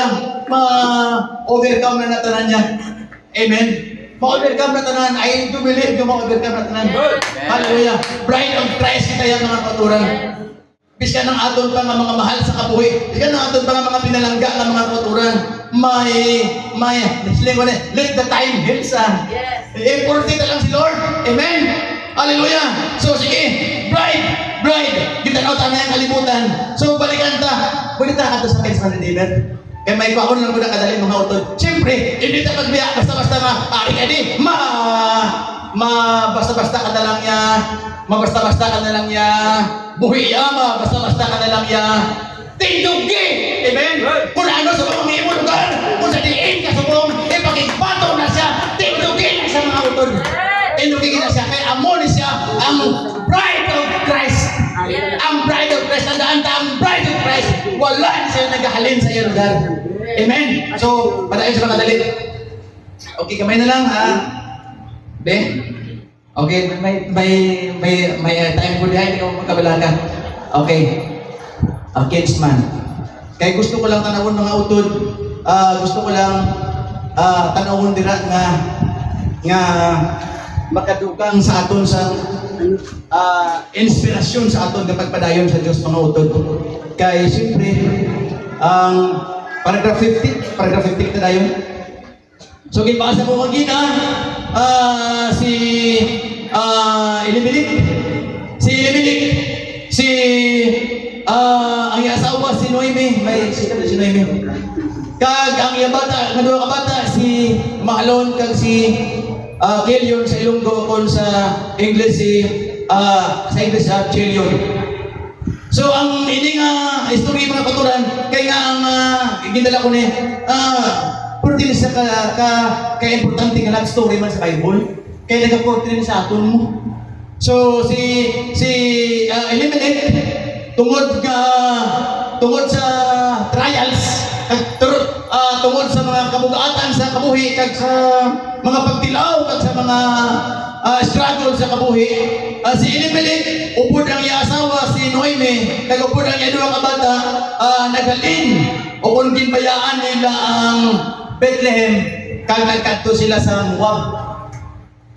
ma-overcome na natanan niya. Amen? Ma-overcome na tanan. I do believe yung ma-overcome na tanan. Hallelujah. Bride of Christ kita yan mga katuran. Bisa ng aton pa nga mga mahal sa kabuhi. Bisa ng aton pa nga mga pinalangga ng mga katuran. Let the time heal sa. Importante na lang si Lord. Amen? Hallelujah. So sige, bride, kita na tayo ng kalimutan. So balikan ta. Pwede ta ato sa kids man David. Kaya may paon lang muna kadali mga utod. Siyempre, hindi ta magbiya basta-basta ari ka di. Basta-basta ka na lang ya. Basta-basta ka na lang ya. Buhi ya, basta-basta ka na lang ya. Tindugi! Amen? Kung ano sa mga imo lugar, kung sa diin ka sa buong ipakigbato na siya, tindugi na sa mga utod. Tindugi na siya. Kaya amo ni siya ang bride of Christ. Ang bride of Christ. Tandaan ta ang bride of Christ. Wala na siya naghahalin sa iyo lugar. Amen? So, patayin sa mga dalit. Okay, kamay na lang ha. Be? Okay, may time ko diyan, hindi ko magkabalaga. Okay. Kids man. Kaya gusto ko lang tanawon mga utod. Gusto ko lang tanawon dira nga makadukang sa aton sa inspirasyon sa aton kapag padayon sa Diyos mga utod. Kaya siyempre ang paragraph 50 na dayon. So gipasa mo magina si Elimelech ang asawa si Noemi, may sikat si Noemi. Kag ang bata, kadua ka bata si Mahlon kag si Kilion sa Ilonggo kon sa English sa English Kilion. So ang ini nga history mga katuran kay nga ang gindala ko ni pwede sa ka importante nga love story man sa Bible kay nagaportray sa aton mo. So si Elimelech tungod sa trials tungod sa mga kabugaatan sa kabuhi kag sa mga pagtilaw kag sa mga struggle sa kabuhi si Elimelech upod ang iya asawa si Noemi kag upod ang iya duha ka bata naghalin o kung ginbayaan nila ang Bethlehem kag nagkadto sila sa Moab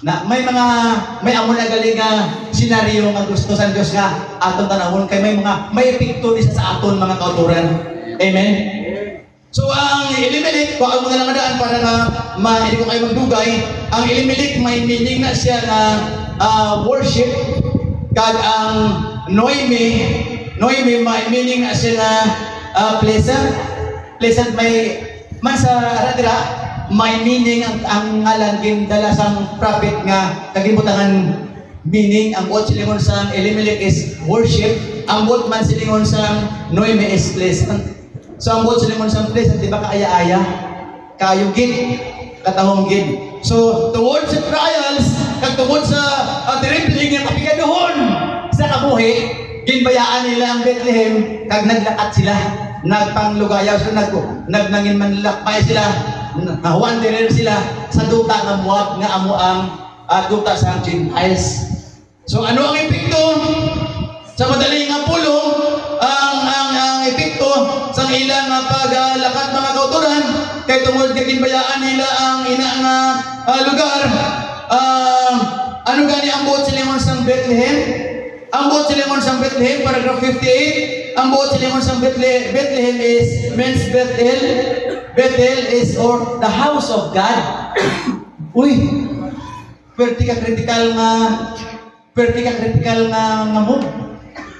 na may amo na galing senaryo nga gusto sa Dios nga aton tanawon kay may epekto ni sa aton mga kauturan. Amen. So ang Elimelech, baka mo na lang daan para na hindi ko kayo magdugay. Ang Elimelech may meaning na siya na worship. Kag ang Noemi may meaning na siya na pleasant. Pleasant may man sa radira may meaning ang ngalan gindala sang prophet nga kagibutangan Meaning, ang buot silingon sang Elimelech is worship, ang buot man silingon sang Noemi is pleasant. So, ang buot silingon sang pleasant, di ba kaaya-aya? Kayugid, katahonggid. So, tungod sa trials, kag tungod sa tripling ng kapigaduhon sa kabuhi, ginbayaan nila ang Bethlehem, kag naglakat sila, nagpanglugayaw sila, nagnangin manlakbay sila, nahuwanderer sila sa duta ng Moab nga amo ang duta sa Gentiles. So ano ang epekto? Sa madaling nga pulong, ang epekto sa ilang paglakat mga kauturan, kay tungod kay ginbayaan nila ang ina nga lugar. Ano gani ang buot silingon sang Bethlehem? Ang buot silingon sang Bethlehem, paragraph 58, ang buot silingon sang Bethlehem is means Bethel. Bethel is or the house of God. Uy, critical nga move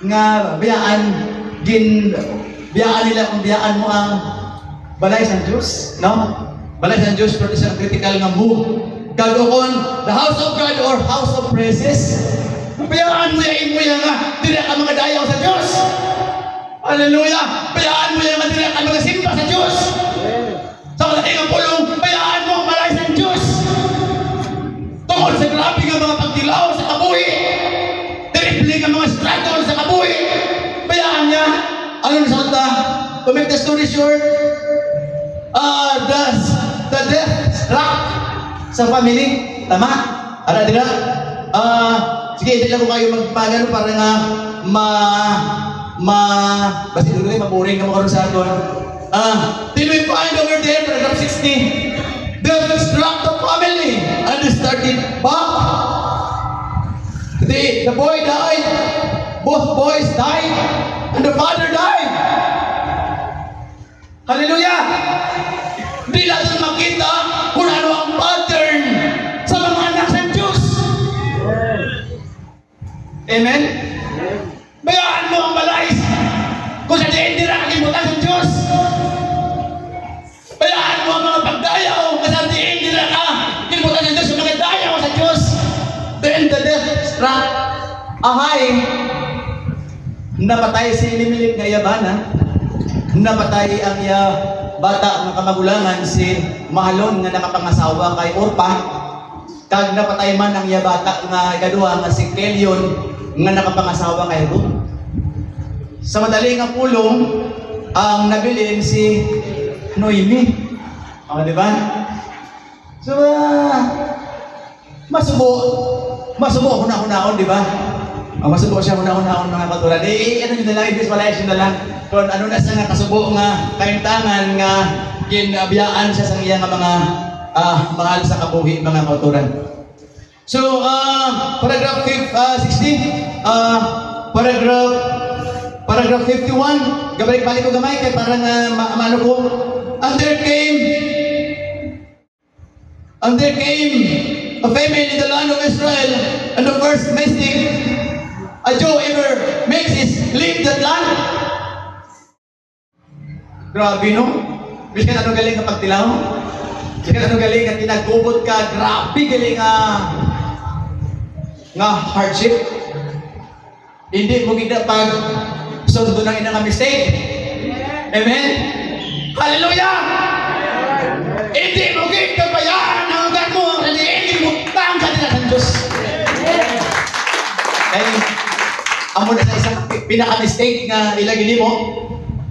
nga biyaan nila kung biyaan mo ang balay sa Diyos, no? Balay sa Diyos, pero isang critical nga move. Kagukon, the house of God or house of praises. Biyaan mo yan nga, dili ka mga dayaw sa Diyos. Hallelujah! Biyaan mo yan nga, dili ka mga simba sa Diyos. Sa malaki nga pulong, biyaan mo ang balay sa Diyos. Tungkol sa grabe nga mga pagdilaw sa kabuhi, terrible nga mga struggle sa kabuhi, bayaan niya. Ano na salta? To make the story short, the death struck sa family. Tama? Ara dira? Sige, hindi lang ko kayo magpagano para nga basta doon maburing ka mo karoon sa aton. Till we find over there, paragraph 60, death struck the family and they started back. The boy died, both boys died, and the father died. Hallelujah! Hindi natin makita kung ano ang pattern sa mga anak sa Diyos. Amen? Bayaan mo ang balay kung sa diin di na kalimutan sa Diyos. Bayaan mo ang mga pagdayaw kung sa diin di na kalimutan sa Diyos, yung mga dayaw sa Diyos. Then the death struck. Ahay, napatay si Elimelech nga yabanan, napatay ang bata nga kamagulangan si Mahalon nga nakapangasawa kay Orpa, kag napatay man ang bata nga ikaduha nga si Kelion nga nakapangasawa kay Ruth. Sa madaling nga pulong, ang nabilin si Noemi. Di ba? So, masubo hunahunahon, di ba? Masubo siya hunahunahon mga katulad. Ano nyo na lang, visualization na lang. Kung ano na siya nga kasubo nga kaintangan nga kinabiyaan siya sa iya nga mga mahal sa kabuhi mga kauturan. So, paragraph 60, paragraph 51, gabalik-balik ko gamay kay parang maano ko. And there came a famine in the land of Israel, and the first mistake a Jew ever makes is leave that land. Grabe, no? Biskan ano galing ka pagtilaw? Biskan ano galing ka tinagubot ka? Grabe galing nga hardship. Hindi mo gina pag sundo ng inang mistake. Amen? Hallelujah! Hindi mo gina bayaan ang ugat mo. Hindi mo tang ka nila ng Diyos. Ay, amo na sa isang pinaka-mistake nga ilagin mo.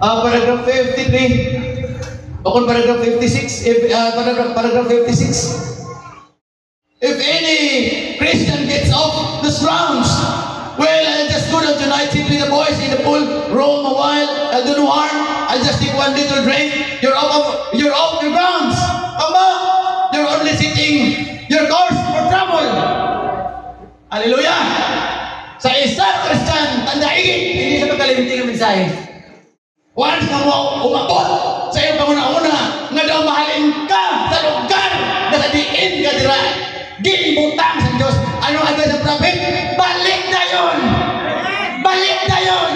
Paragraph 53 o kung paragraph 56, paragraph 56. If any Christian gets off the grounds, well, I'll just go down tonight, sit with the boys in the pool, roam a while, I'll do no harm, I'll just take one little drink, you're off your grounds. Ama, you're only sitting your course for trouble. Hallelujah! Sa isang Christian, tandaigin, hindi sa pagkalimiting ng mensahe. Once ka mo umabot sa iyong panguna-una, nga daw mahalin ka sa lugar na sa diin ka dira, ginbutang sa Diyos. Ano ang advice ng prophet? Balik na yun! Balik na yun!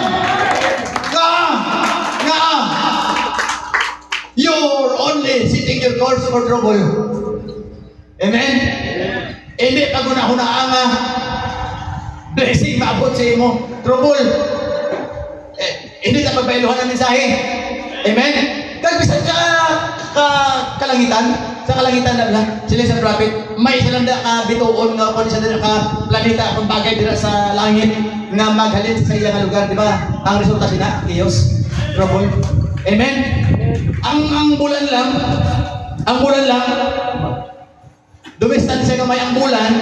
You're only sitting your course for trouble. Amen? Hindi pag una-una Blessing maabot sa imo. Trouble. Hindi na pagbayluhan ng mensahe. Amen? Kagbisan kalangitan, sa kalangitan na lang, sila sa prophet, may isa lang na bituon nga kung isa na planeta kung bagay dira sa langit nga maghalin sa iyang lugar, di ba? Ang resulta sila, chaos, trouble. Amen? Ang bulan lang, dumistansya kamay ang bulan,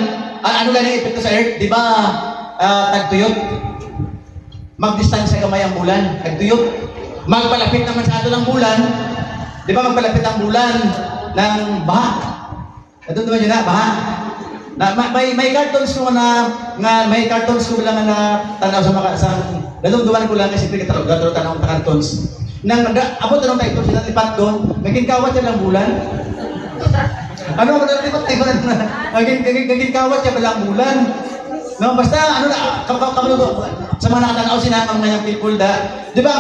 ano lang yung epekto sa earth, di ba? Tagtuyot. Magdistansya kamay ang bulan, tagtuyot. Magpalapit naman sa ato ng bulan, di ba magpalapit ang bulan ng baha? Ito naman yun na, baha. May cartoons ko may cartoons ko lang na tanaw sa mga nadumduman ko lang kasi pinagkataro tanaw ng cartoons. Nang abot na nung tayo ito, sila lipat doon, naging kawat yan lang bulan. Ano ba na lipat tayo? Naging kawat yan lang bulan. No, basta ano na sa mga nakatanaw sinamang ngayang people da. Di ba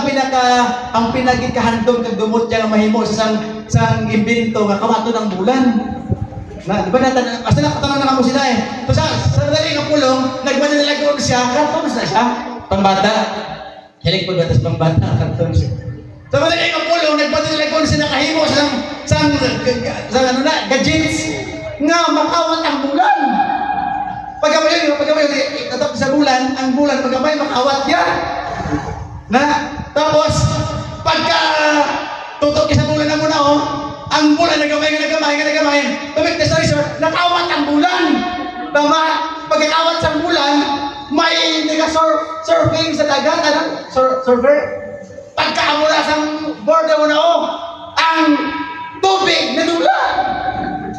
ang pinagikahandom kag dumot yang mahimo sa sang imbento nga kawato ng bulan. Na di ba basta nakatanaw na kamo sila eh. So sa dali ng pulong, nagmadala siya, cartoons na siya, pangbata. Hilig po batas pangbata, cartoons. Sa madali ng pulong, nagpadala siya nakahimo sa ano na, gadgets nga makawat ang bulan. Pagkamay tatapos sa bulan, ang bulan pagkamay makawat yan. Tapos, pagka tutok sa bulan na muna, ang bulan nagamay, tumik na sa resort, nakawat ang bulan. Tama, pagkakawat sa bulan, may nag-surfing sa dagat, surfer. Pagka mula sa board na muna, ang tubig na dula.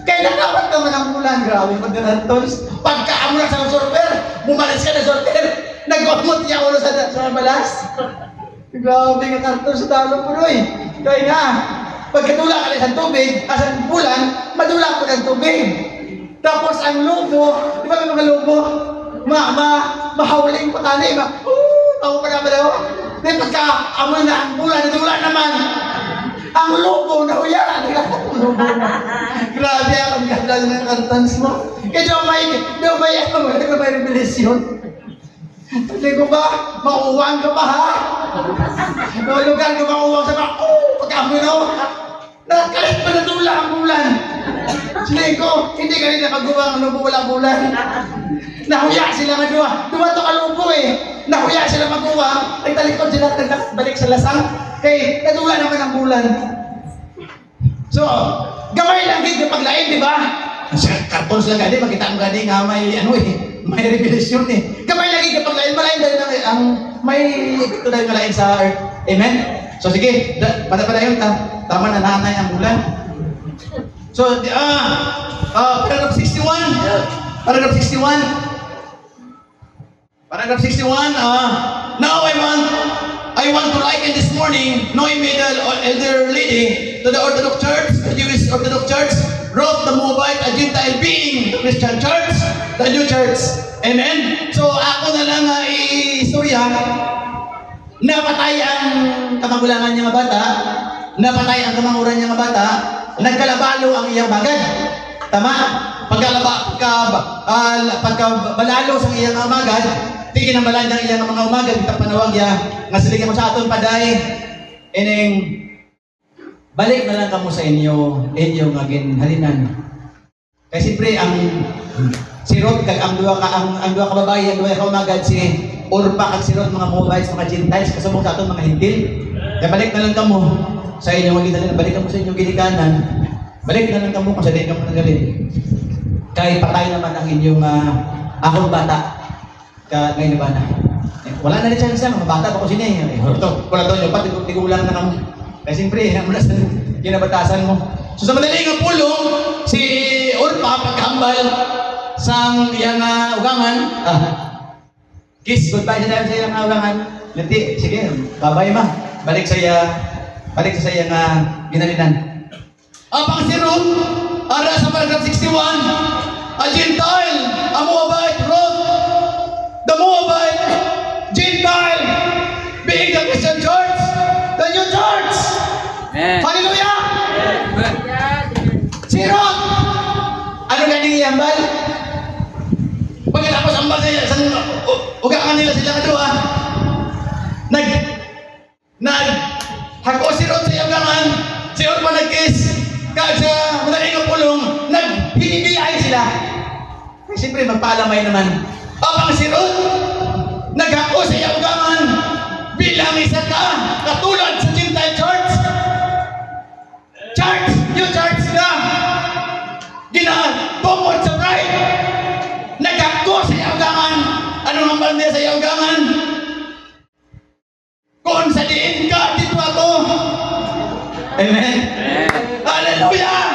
Kaya nakawat naman ang bulan. Grabe mag-narantons. Pagka mula sa surfer, bumalis ka na surfer, nag-umot niya ulo sa balas. Grabe nga karton sa talo po rin. Kaya nga, pagkatula ka sa tubig, asang bulan, madula po ng tubig. Tapos ang lobo, di ba mga lobo? Mahawaling patali, ako pa naman daw. Then pagka amoy na ang bulan, nadula naman. Ang lobo na huya. Grabe ang ganda ng kartons mo. Kaya may revelasyon. Hindi ko ba, mauwang ka pa ha? Lugar ka mauwang sa mga, pagkamoy na nakalit pa nadula ang bulan. Sige ko, hindi ka rin napagawa ang lobo walang bulan. Nahuya sila magawa. Dumato ka lobo eh. Nahuya sila magawa. Nagtalikod sila, nagbalik sa lasang. Kaya nadula naman ang bulan. So, gamay lang din yung paglain, di ba? Cartoons lang gani, makita mo gani nga may revelasyon eh. Gamay lang yung paglain, malain dahil ang may ito dahil malain sa earth. Amen? So sige, pada-pada yun, tama na nanay ang bulan. So, paragraph 61. Paragraph 61. Paragraph 61. Now I want to liken this morning Noemi the elder lady to the Orthodox Church, the Jewish Orthodox Church, Ruth the Moabite, a Gentile being the Christian Church, the new church. Amen? So ako na lang istorya, napatay ang kamagulangan niya nga bata, napatay ang kamanguran niya nga bata, nagkalabalo ang iyang bagad. Tama? Pagkabalalo sa iyang magad, tigin ang balay ng iyang mga umagad, itang panawag ya, nga siligyan mo sa aton paday, ining, balik na lang kamo sa inyong agin halinan. Kaya siyempre, si Ruth, ang dua ka babae, ang dua ka umagad, si Orpa, kag si Ruth, mga Moabites, mga Gentiles, kasabong sa aton mga Hintil. Kaya balik na lang kamo sa inyong halinan, balik kamo sa inyong ginikanan, balik na lang kamo kung sa din kamo nagalit. Kaya patay naman ang inyong akong bata. Ngayon ba na? Wala na rin siya mga bata pa ko sini. Wala to, pati tigulang na kami. Kaya siyempre, mula sa kinabatasan mo. So sa madaling ang pulong, si Orpa pagkambal sa iyang ugangan. Kiss, goodbye sa iyang ugangan. Nanti, sige, babay ma. Balik sa iyang ginalinan. Pang si Ruth, ara sa paragraph 61, a Gentile, a Moabite, Ruth, the Moabite, Gentile, being the Christian church, the new church. Amen. Hallelujah! Amen. Si Ruth, ano ganing iyambal? Pagkatapos ambal sa ugaan nila sila kadua. Hako si Rod sa yagangan, si Orpa nag-kiss, kaya madaling ang pulong, naghinibiyahin sila. Ay, siyempre, magpaalamay naman. Abang si Rod, naghako sa yagangan, bilang isa ka, katulad sa Gentile Church. Church, new church na, ginatungod sa bride, naghako sa yagangan. Anong hambal niya sa yagangan? Kung sa diin ka, dito ako. Amen. Hallelujah.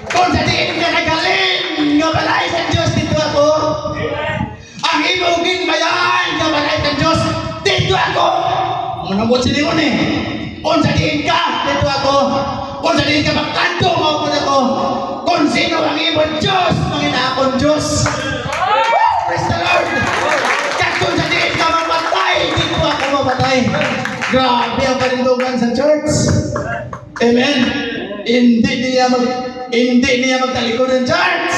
Kung sa diin ka nagaling, nga balay sa Diyos, dito ako. Ang imuging mayan, nga balay sa Diyos, dito ako. Manamot sila yun eh. Kung sa diin ka, dito ako. Kung sa diin ka magkanto, maupod ako. Kung sino ang imong Diyos, mangina akong Diyos. Praise the Lord. Kung sa diin ka mamatay, dito ako mamatay. Grabe ang parindugan sa church. Amen. Hindi niya magtalikod ng church.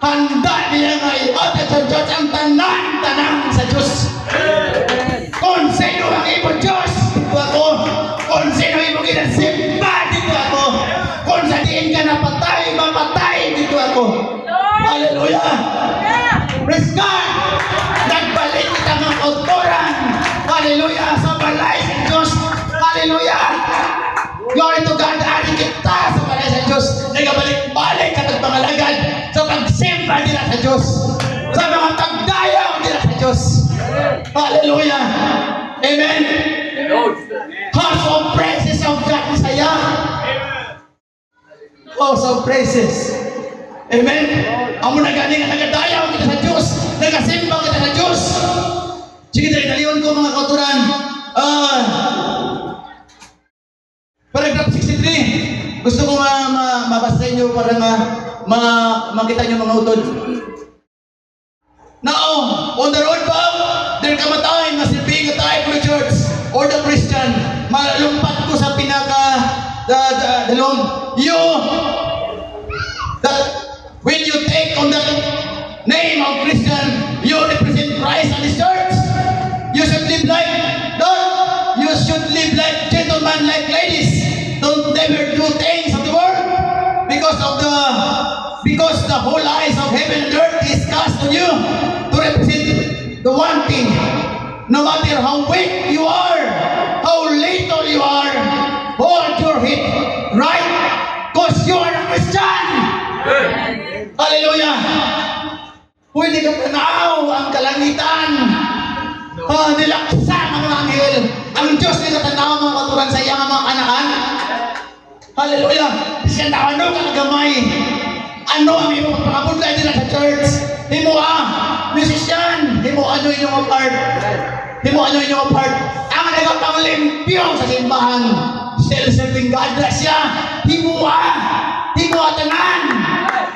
Handa niya nga iota sa church ang tanang sa Diyos. Kung sino ang ibang Diyos, dito ako. Kung sino ibang ginasimba, dito ako. Kung sa diin ka napatay, mamatay, dito ako. Hallelujah. Praise God. Nagbalik kita ng autoran. Hallelujah. Sa balay sa Diyos. Hallelujah. Glory to God. Ari kita sa balay sa Diyos. Nagabalik-balik ka ng pangalagad sa pagsimba nila sa Diyos. Sa mga pagdayaw nila sa Diyos. Hallelujah. Amen. House of praises of God. Masaya. House of praises. Amen. Amo na gani nga nagadayaw kita sa Diyos. Nagasimba kita sa Diyos. Sige, dalion ko mga kauturan. Paragraph 63. Gusto ko mabasa inyo para makita nyo mga utod. Now, on the road back, there come a time na silbing a type of church or the Christian. Malumpat ko sa dalawang. When you take on the name of Christian, you represent Christ and His church. You should live like that. You should live like gentlemen, like ladies. Don't never do things of the world, because the whole eyes of heaven and earth is cast on you to represent the one thing. No matter how weak you are, how little you are, hold your head right, because you are a Christian. Hallelujah! Pwede ka tanaw ang kalangitan. Nilaksa ang mga anghel. Ang Diyos nila tanaw mga katuran sa iyang mga kanakan. Hallelujah! Kasi ano ka nagamay? Ano ang iyong pagpapabudlay nila sa church? Musician, himuan nyo inyong apart. Ang nagapang-limpyo sa simbahan. Self-serving God na siya. Himuan tanan.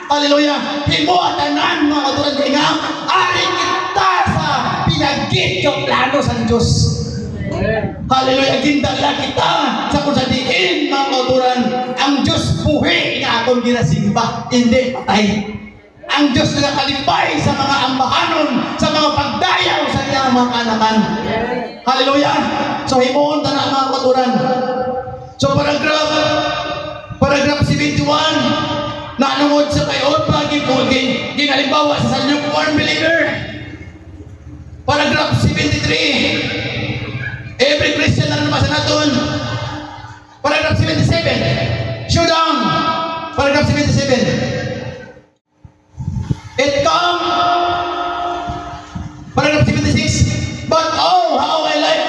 Hallelujah. Himuan tanan mga katuran ko nga. Aring kita sa pinagkit yung plano sa Diyos. Hallelujah. Gindala kita sa kung sa diin mga katuran. Ang Diyos buhay na akong ginasimba. Hindi patay. Ang Diyos na nakalipay sa mga ambahanon, sa mga pagdayaw sa kanyang mga kanakan. Hallelujah. So himuon tanan mga katuran. So paragraph 71 na anungod sa kayon ginalimbawa sa lukewarm believer. Paragraph 73, every Christian na naman sa naton. Paragraph 77, showdown. Paragraph 77, it come. Paragraph 76, but oh how I like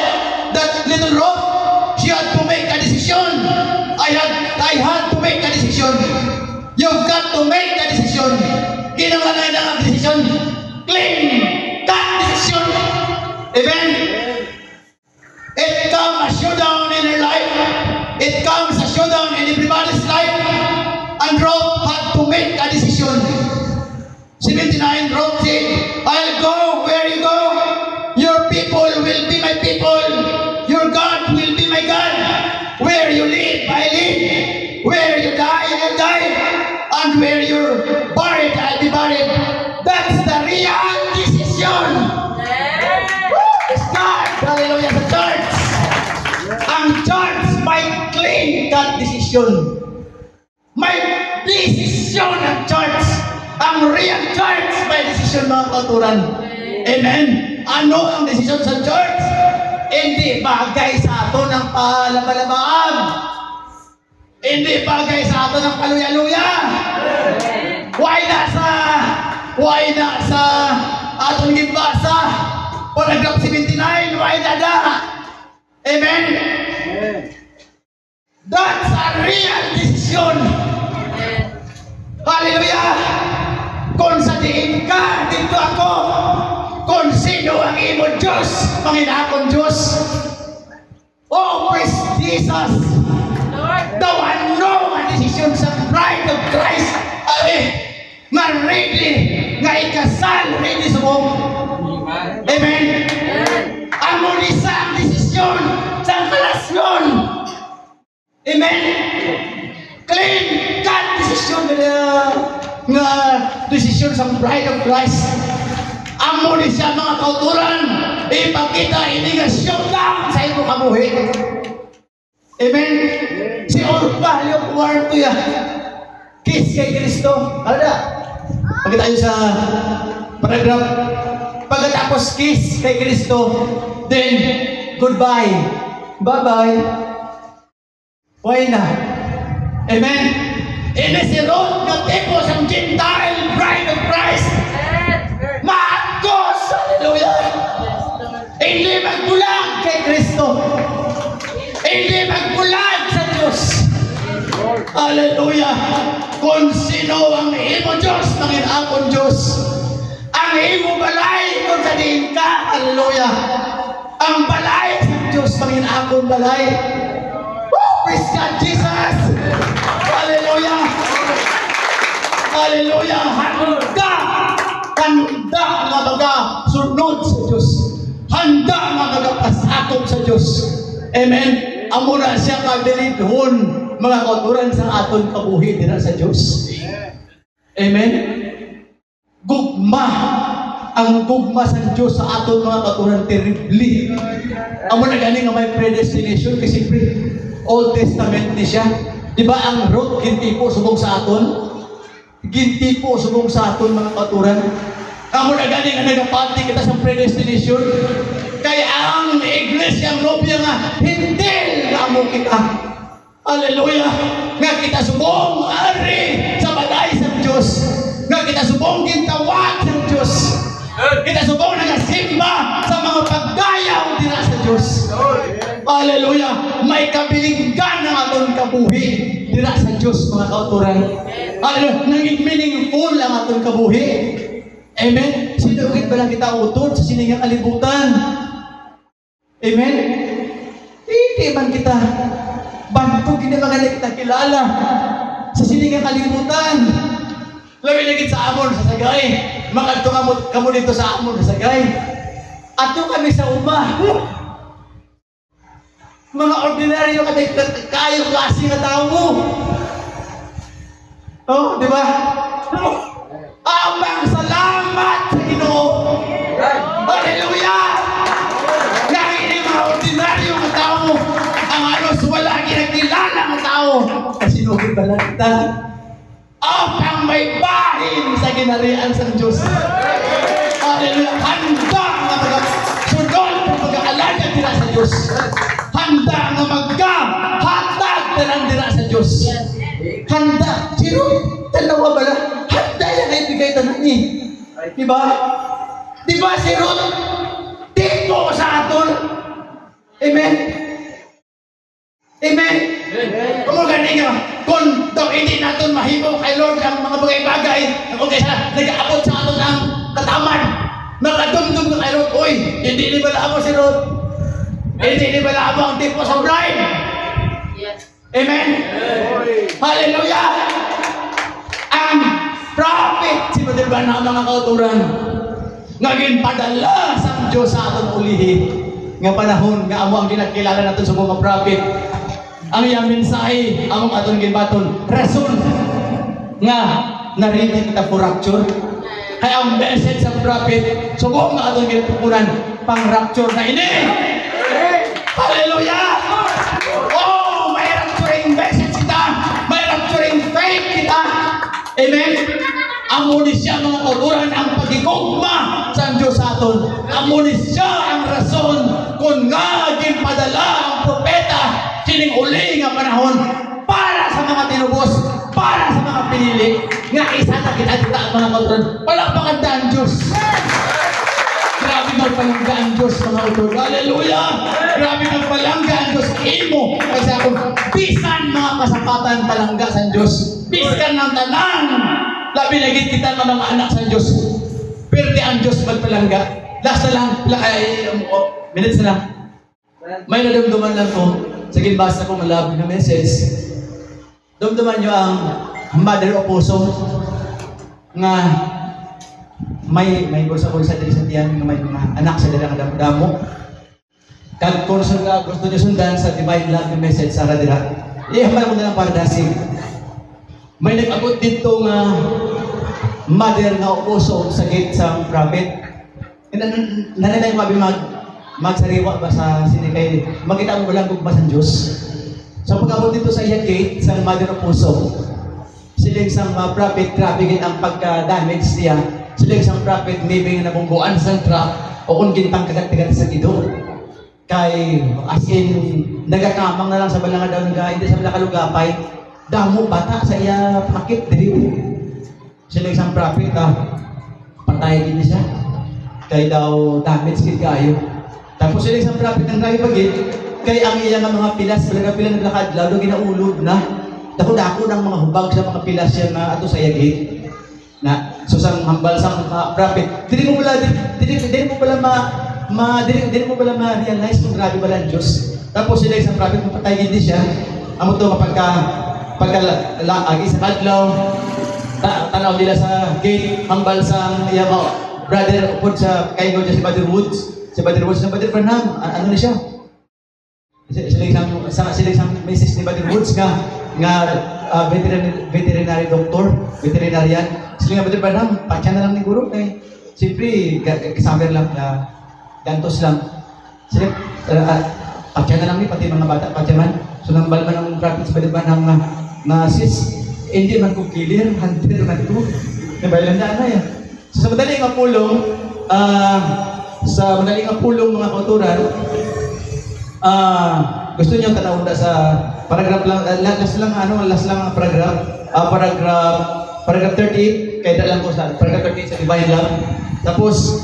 that little rock. She had to make a decision. I had to make a decision. You've got to make a decision. Kinangalay na ang decision. Claim that decision. Amen. It comes a showdown in her life. It comes a showdown in everybody's life. And Rob had to make a decision. 79, Rob said, I'll go where you go. Your people will be my people. Your God will be my God. Where you live, I live. Where you die, I die. And where you're buried, I'll be buried. That's the real desisyon. May desisyon ng church. Ang real church may desisyon, mga kauturan. Amen? Ano ang desisyon sa church? Hindi bagay sa ato ng palabalabaan. Hindi bagay sa ato ng paluya-luya. Why na sa atong gibasa? Paragraph 79, why na da? Amen? That's a real decision. Hallelujah! Kung sa diin ka, dito ako. Kung sino ang imo Diyos, Panginoon Diyos. Oh, praise Jesus. The one know ang decision sa bride of Christ. Nga ready, nga ikasal, ready sa buong. Amen? Amo ni sa desisyon sa relasyon. Amen? Clean cut desisyon nga desisyon sa bride of Christ. Amo ni siya, mga kauturan, ipakita ini nga showdown sa imo kabuhi. Amen? Si Orvalio Cuarto ya, kiss kay Kristo. Alda, pagkat tayo sa paragraph, pagkatapos kiss kay Kristo, then goodbye, bye-bye. Why na? Amen? Ini si Ruth na tipo sa Gentile bride of Christ. Maagos! Hallelujah! Hindi magbulag kay Kristo. Hindi magbulag sa Diyos. Hallelujah! Kung sino ang imo Diyos, Panginoon Diyos. Ang imo balay kung sadiin ka. Hallelujah! Ang balay sa Diyos, Panginoon balay. Praise God, Jesus! Hallelujah! Hallelujah! Handa nga sunod sa Diyos. Handa nga pasakop sa Diyos. Amen? Amo na siya kabilidhon, mga kauturan sa aton kabuhi dira sa Diyos. Amen? Gugma. Ang gugma sa Diyos sa aton mga kauturan terribly. Amo na gani nga may predestination kasi Old Testament ni siya. Di ba ang Ruth ginti po subong sa aton? Ginti po subong sa aton, mga kauturan. Amo na gani nga nagapati kita sa predestination. Kaya ang iglesia, ang nobya nga, hindi nga amo kita. Hallelujah! Nga kita subong ari sa balay sa Diyos. Nga kita subong gintawag sa Diyos. Kita subong nagasimba sa mga pagdayaw dira sa Diyos. Hallelujah! May kabilinggan ng atong kabuhi dira sa Diyos, mga kauturan. Hallelujah! Naging meaningful ang atong kabuhi. Amen? Sinugit ba lang kita utod sa siningang kalibutan? Amen? Hindi man kita bantog, hindi man kita kilala sa siningang kalibutan. Labi lagi sa amon sa sagay. Makadto kamo dito sa amon sa sagay. Ato kami sa uma. Mga ordinaryo kayo klase nga tao. Oh, di ba? Amang salamat sa Ginoo. Hallelujah! Nga hindi mga ordinaryo nga tao. Ang anos wala ginagkilala nga tao. Kasi sinugit ba lang kita? Ang may bahin sa ginarian sa Diyos. Hallelujah! Handa nga sunod ang pag-aalaga dira sa Diyos. Handa nga magka-hatag dira sa Diyos. Handa. Sino? Dalawa ba lang? Handa yan ay bigay tanan niya. Diba? Diba si Ruth? Tipo sa aton. Amen? Amen? Kung gani nga, kung daw hindi natin mahimo kay Lord ang mga bagay-bagay, kung kaysa nag-aabot sa aton ang kataman, makadumdum na kay Lord, uy, hindi ni bala mo si Ruth. Hindi ni bala mo ang tipo sa bride. Amen? Hallelujah! Ang prophet, si Brother ba na mga kauturan, naging padala sa Diyos sa aton ulihi. Nga panahon, nga amo ang ginakilala natin sa mga prophet. Ang iyang mensahe, among aton gibaton, rason nga narinig kita for rapture. Kaya ang message sa prophet, subong nga aton ginapukunan, pang rapture na ini. Hallelujah! Oh, may rapturing message kita. Amo ni siya mga kauturan ang pagigugma sa Diyos sa aton. Amo ni siya ang rason kung nga ginpadala ang propeta kining uli nga panahon para sa mga tinubos, para sa mga pinili, nga isa na kita mga kauturan. Palakpakan ta ang Diyos. Grabe magpalangga ang Diyos mga kauturan. Hallelujah! Grabe magpalangga ang Diyos sa imo. Kasi ako, bisan mga kasapatan palangga sa Diyos. Bisan ng tanan. Labi na kita ng mga anak sa Diyos. Pwede ang Diyos magpalangga. Last na lang, minutes na lang. May nadamdaman lang ko, sa ginbasa ko malabing na message. Damdaman nyo ang mother of puso nga may bulsa-bulsa din sa tiyan nga may mga anak sa dala nga damo. Kag kung gusto nyo sundan sa divine love na message sa radira, ihamal mo na lang para dasig. May nag-abot dito nga mother nga upuso sa gate sa prophet. Nanay mabi magsariwa ba sa sinikay? Makita mo ba lang gugma sa Diyos? So pag-abot dito sa iya gate, sa mother upuso, sila isang prophet, grabe ang pagka-damage niya. Sila isang prophet, maybe nga nabungguan sa truck o kung gintang kagat-kagat sa idol. Kay, as in, nagakamang na lang sa balanga daw nga, hindi sa balakalugapay. Damo bata sa iya pakit diri. Sila isang prophet patay din siya. Kay daw damage gid kayo. Tapos sila isang prophet ng rayo bagit kay ang iya nga mga pilas balaga pila naglakad lalo ginaulod na. Dako-dako ng mga hubag sa mga pilas siya na ato sa yagit. Na so sang hambal sang prophet. Dili mo pala ma-realize kung grabe pala ang Diyos. Tapos sila isang prophet patay din siya. Amo to pagka-agi sa kadlaw, tanaw nila sa gate, hambal sa brother upod sa kaingaw niya si Brother Woods. Si Brother Woods na Brother Branham, ano na siya? Sila isang message ni Brother Woods nga veterinary doctor, veterinarian. Sila nga Brother Branham, patya na lang ni Guru kay siyempre, kasamer lang, gantos lang. Sila, patya na lang ni pati mga bata, patya man. So nang balman ng prophet sa Brother Branham na sis, hindi man ko clear, hunter man ko. Nabaylan na yan. So sa madaling nga pulong, mga kauturan, gusto niyo tanawin sa paragraph lang, last lang paragraph 38, kaya dalang ko sa paragraph 38 sa divine love. Tapos,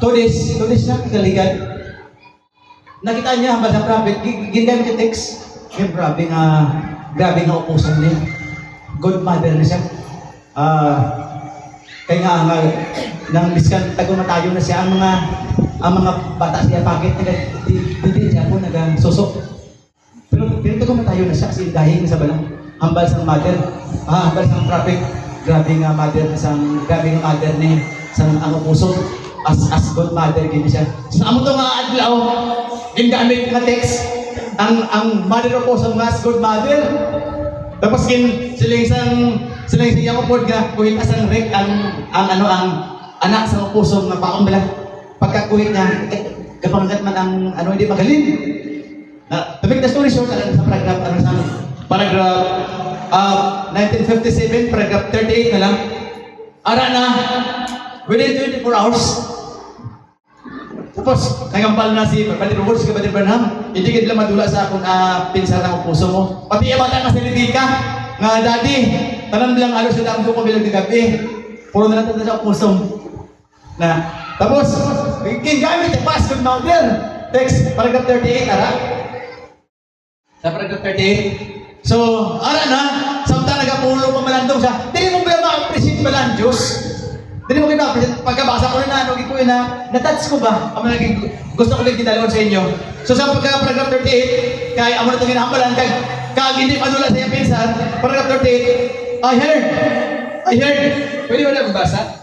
2 days na kagaligan. Nakita niya hanggang sa prophet, ginamit yung text. Yung grabe nga upusan niya. Good mother na siya. Kaya nga nang biskan tago-matayo na siya ang mga bata siya pakit hindi siya po nagsusok. Pero tago-matayo na siya kasi dahil sa balang hambal sang mother, hambal sang prophet. Grabe nga mother ni sang ang upuso as good mother gini siya. Sa amo to nga adlaw gingamit nga text ang mother upuso nga as good mother. Tapos sila isang yang upod nga kuhit asang rek ang anak sa puso nga paong bala pagkakuhit niya kapangat man ang hindi magaling. To make the story short, sa paragraph 1957 paragraph 38 na lang. Ara na within 24 hours. Tapos nagampal na si Brother Woods kay Brother Branham. Hindi gid lang madula sa akong pinsan ng puso mo. Pati iya bata nga saliti ka nga daddy, tanan bilang alos sa damgo ko bilang gabi. Puro na lang sa puso. Na tapos gingamit ang pastor mother. Text paragraph 38 ara. Sa paragraph 38. So, ara na samtang nagapulo pa malandong sa, dili mo ba ma-appreciate pala ang Diyos? Dili mo kina-appreciate pagkabasa ko na na-touch ko ba? Amo naging gusto ko lang gidalawon sa inyo. So sa paragraph 38, kay amo na itong ginahambalan, kag hindi padula sa iyang pinsan, paragraph 38, I heard, pwede mo na magbasa?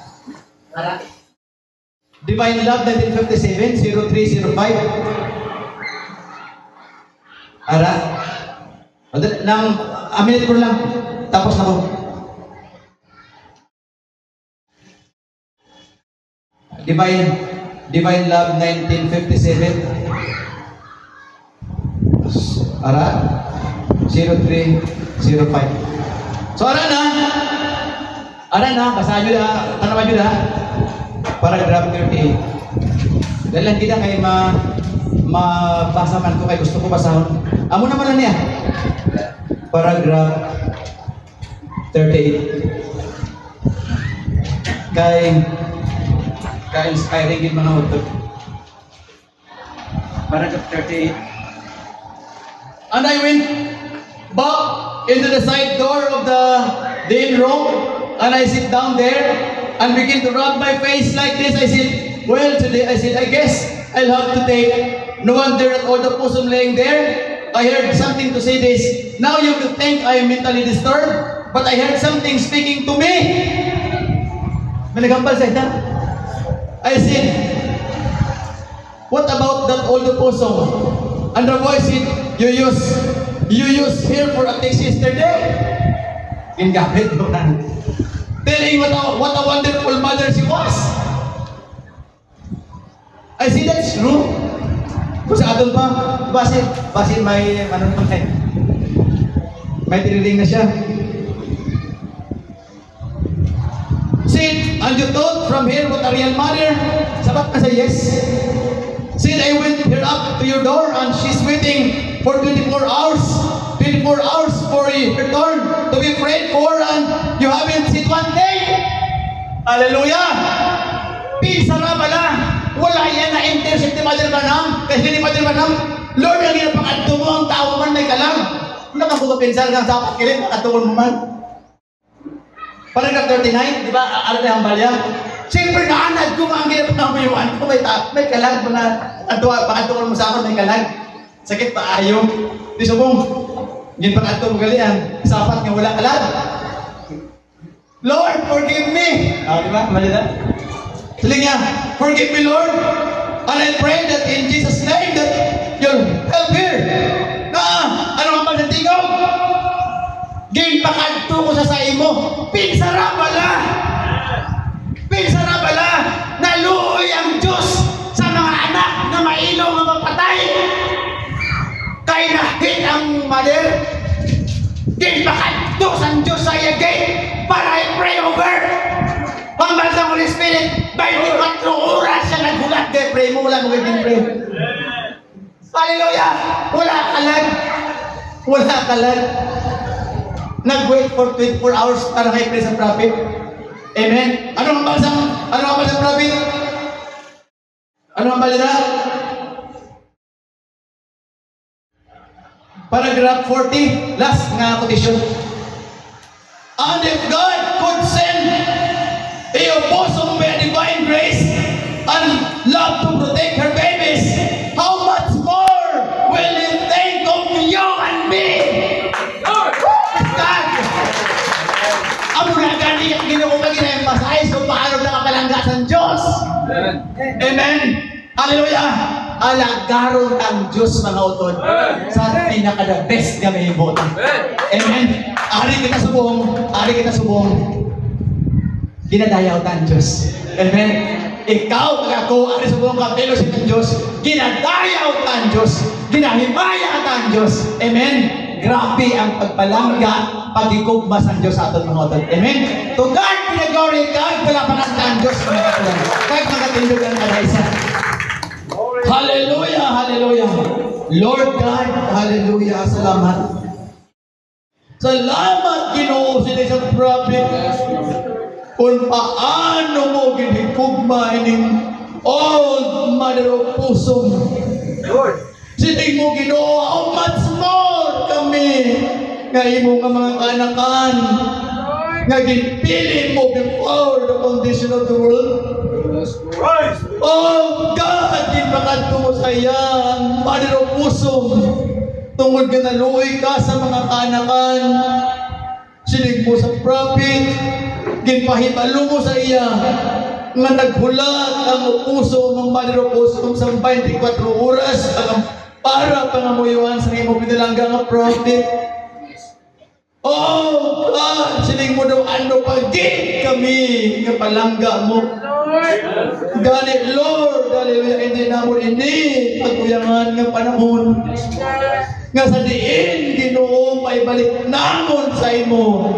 Ara. Divine Love 1957, 0305. Ara. Nang minute ko lang, tapos na ko. Divine Love 1957. Ara 0305. So ara na Aran na, basahan nyo na, tanawan nyo na. Paragraph 38. Dahil lang kita kayo mabasa man ko, kaya gusto ko basahon. Amo naman lang niya. Paragraph 38. Ka-inspiring yung mga utod. Paragraph 38. And I went back into the side door of the inn room, and I sit down there and begin to rub my face like this. I said, well, today, I said, I guess I'll have to take. No wonder at all the possum laying there. I heard something to say this. Now you will think I am mentally disturbed, but I heard something speaking to me. May nagambal sa ita. I said, what about that old possum? And the voice said, you used here for a text yesterday. Gingamit mo na. Telling what a wonderful mother she was. I see that's true. Kung sa aton pa, basin may, ano naman, may tiniling na siya. Said, and you thought from here what a real mother? Sabat na sa yes. Said, I went here up to your door and she's waiting for 24 hours. 24 hours for your return to be prayed for, and you haven't seen one day. Hallelujah! Pinsa na pala. Wala yan na intercept ni Mother Branham. Kasi ni Mother Branham, Lord, ang ginapakadto mo ang tao man may kalam. Wala kang puto pinsal kang sapat kilit, makatuon mo man. Paragraph 39, di ba? Ano na ang balya? Siyempre naanad ko ang ginapakamayuan ko. May kalag mo na pakatuon mo sa akin, may kalag. Sakit pa ayaw. Di subong. Gin pakatuon mo galian. Sapat nga wala kalag. Lord, forgive me. Di ba? Mali na? Sabi niya, forgive me, Lord. And I pray that in Jesus' name that you'll help here. Ano nga pag natingaw? Ginpakadto ko sa imo. Pinsara pala. Pinsara pala. Naluoy ang Diyos sa mga anak na mailaw na mapatay. Kaya nahit ang mother. Ginpakadto sa Diyos sa iyagay para i-pray over. Pambal sa Holy Spirit, 24 oras siya naghulat kay pray mo, wala mo kayo pray. Hallelujah! Wala kalag. Wala kalag. Nag-wait for 24 hours para kay pray sa prophet. Amen? Ano ang bal sa prophet? Ano ang bal na? Paragraph 40, last nga quotation. And if God could send a bosom by divine grace and love to protect her babies, how much more will He think of you and me? God! Amo na gani ang ginoo ka gina-emphasize kung paano nakapalangga sa Diyos. Amen! Hallelujah! Alagaron ang Diyos mga utod sa pinaka-the best na may ibotan. Amen! Ari kita subong. Ginadayaw ang Diyos. Amen? Ikaw, ako, ari subong ka, fellowship ng Diyos. Ginadayaw ang Diyos. Ginahimaya ang Diyos. Amen? Grabe ang pagpalangga, pagigugma sa Diyos sa aton mga utod. Amen? To God be the glory, God, palapanan ang Diyos mga utod. Kahit makatindog ang kadaisa. Hallelujah, hallelujah. Lord God, hallelujah, salamat. Salamat, Ginoo, sila sa prophet. Kung paano mo ginigugma ining old mother of puso. Siting mo, Ginoo, how much more kami nga imo nga mga kanakan nga ginpili mo before the foundation of the world. Oh God, ginpakadto mo sa iyang mother of puso. Tungod ka naluoy ka sa mga kanakan. Sinig mo sa prophet. Ginpahibalo mo sa iya nga naghulat ang puso ng mother of puso sa 24 oras para pangamuyuan sa imo pinalangga nga prophet. Oh God, sinig mo daw ano pagin kami nga palangga mo. Gani Lord, hallelujah, hindi na mo ini pagkuyangan ng panahon. nga sa diin Ginoo may balik namon sa imo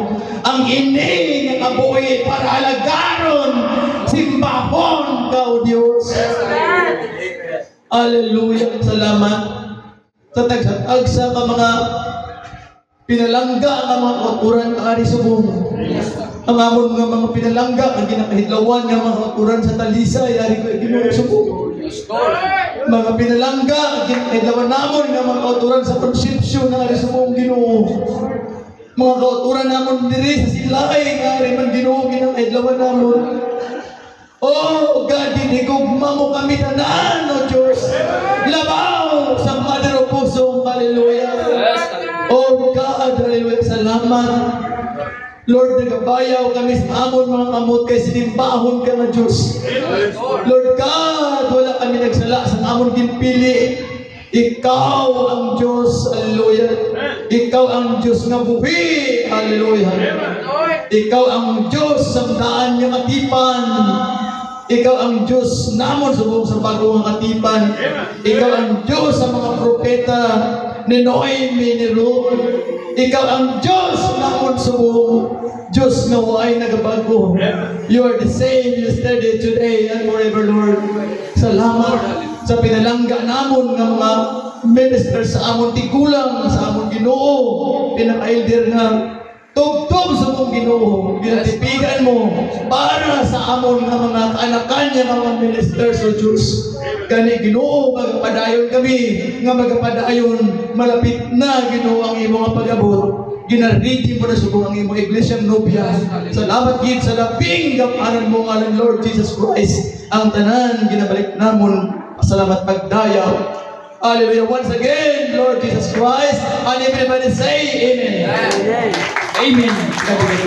ang ini nga kabuhi para alagaron simbahon ka o Dios. Hallelujah. Salamat sa tagsatag sa mga pinalangga ang mga kauturan ng Ari Subong. Ang amon nga mga pinalangga ang ginakahidlawan nga mga kauturan sa Talisay Ari ko Ginoo Subong. Mga pinalangga ang ginakahidlawan namon nga mga kauturan sa Concepcion ng Ari Subong Ginoo. Mga kauturan namon diri sa Silay nga Ari man Ginoo ginakahidlawan namon. Oh God, hinigugma mo kami tanan, O Diyos. Labaw sa Mother of Puso, hallelujah. Oh God, hallelujah, salamat. Lord, nagabayaw kami sa amon mga kamot kay sinimbahon ka na Diyos. Lord God, wala kami nagsala sa amon ginpili. Ikaw ang Diyos, hallelujah. Ikaw ang Diyos nga buhi, hallelujah. Ikaw ang Diyos sa daan nga katipan. Ikaw ang Diyos namon subong sa bagong katipan. Ikaw ang Diyos sa mga propeta ni Noemi, ni Ruth. Ikaw ang Diyos namon subong Diyos nga waay nagabago. You are the same yesterday, today, and forever, Lord. Salamat sa pinalangga namon nga mga minister sa amon tigulang, sa amon Ginoo, pinaka-elder nga tugtog sa mong Ginoo, ginatipigan mo para sa amon nga mga kaanakan niya mga ministers o Diyos. Gani Ginoo, magapadayon kami, nga magapadayon, malapit na Ginoo ang imong pag-abot. Ginaridi mo na subong ang imong iglesyang nobya. Salamat gid sa labing gamanan mo ngalan Lord Jesus Christ. Ang tanan ginabalik namon. Salamat pagdayaw. Hallelujah. Once again, Lord Jesus Christ. And everybody say Amen. Amen. Amen.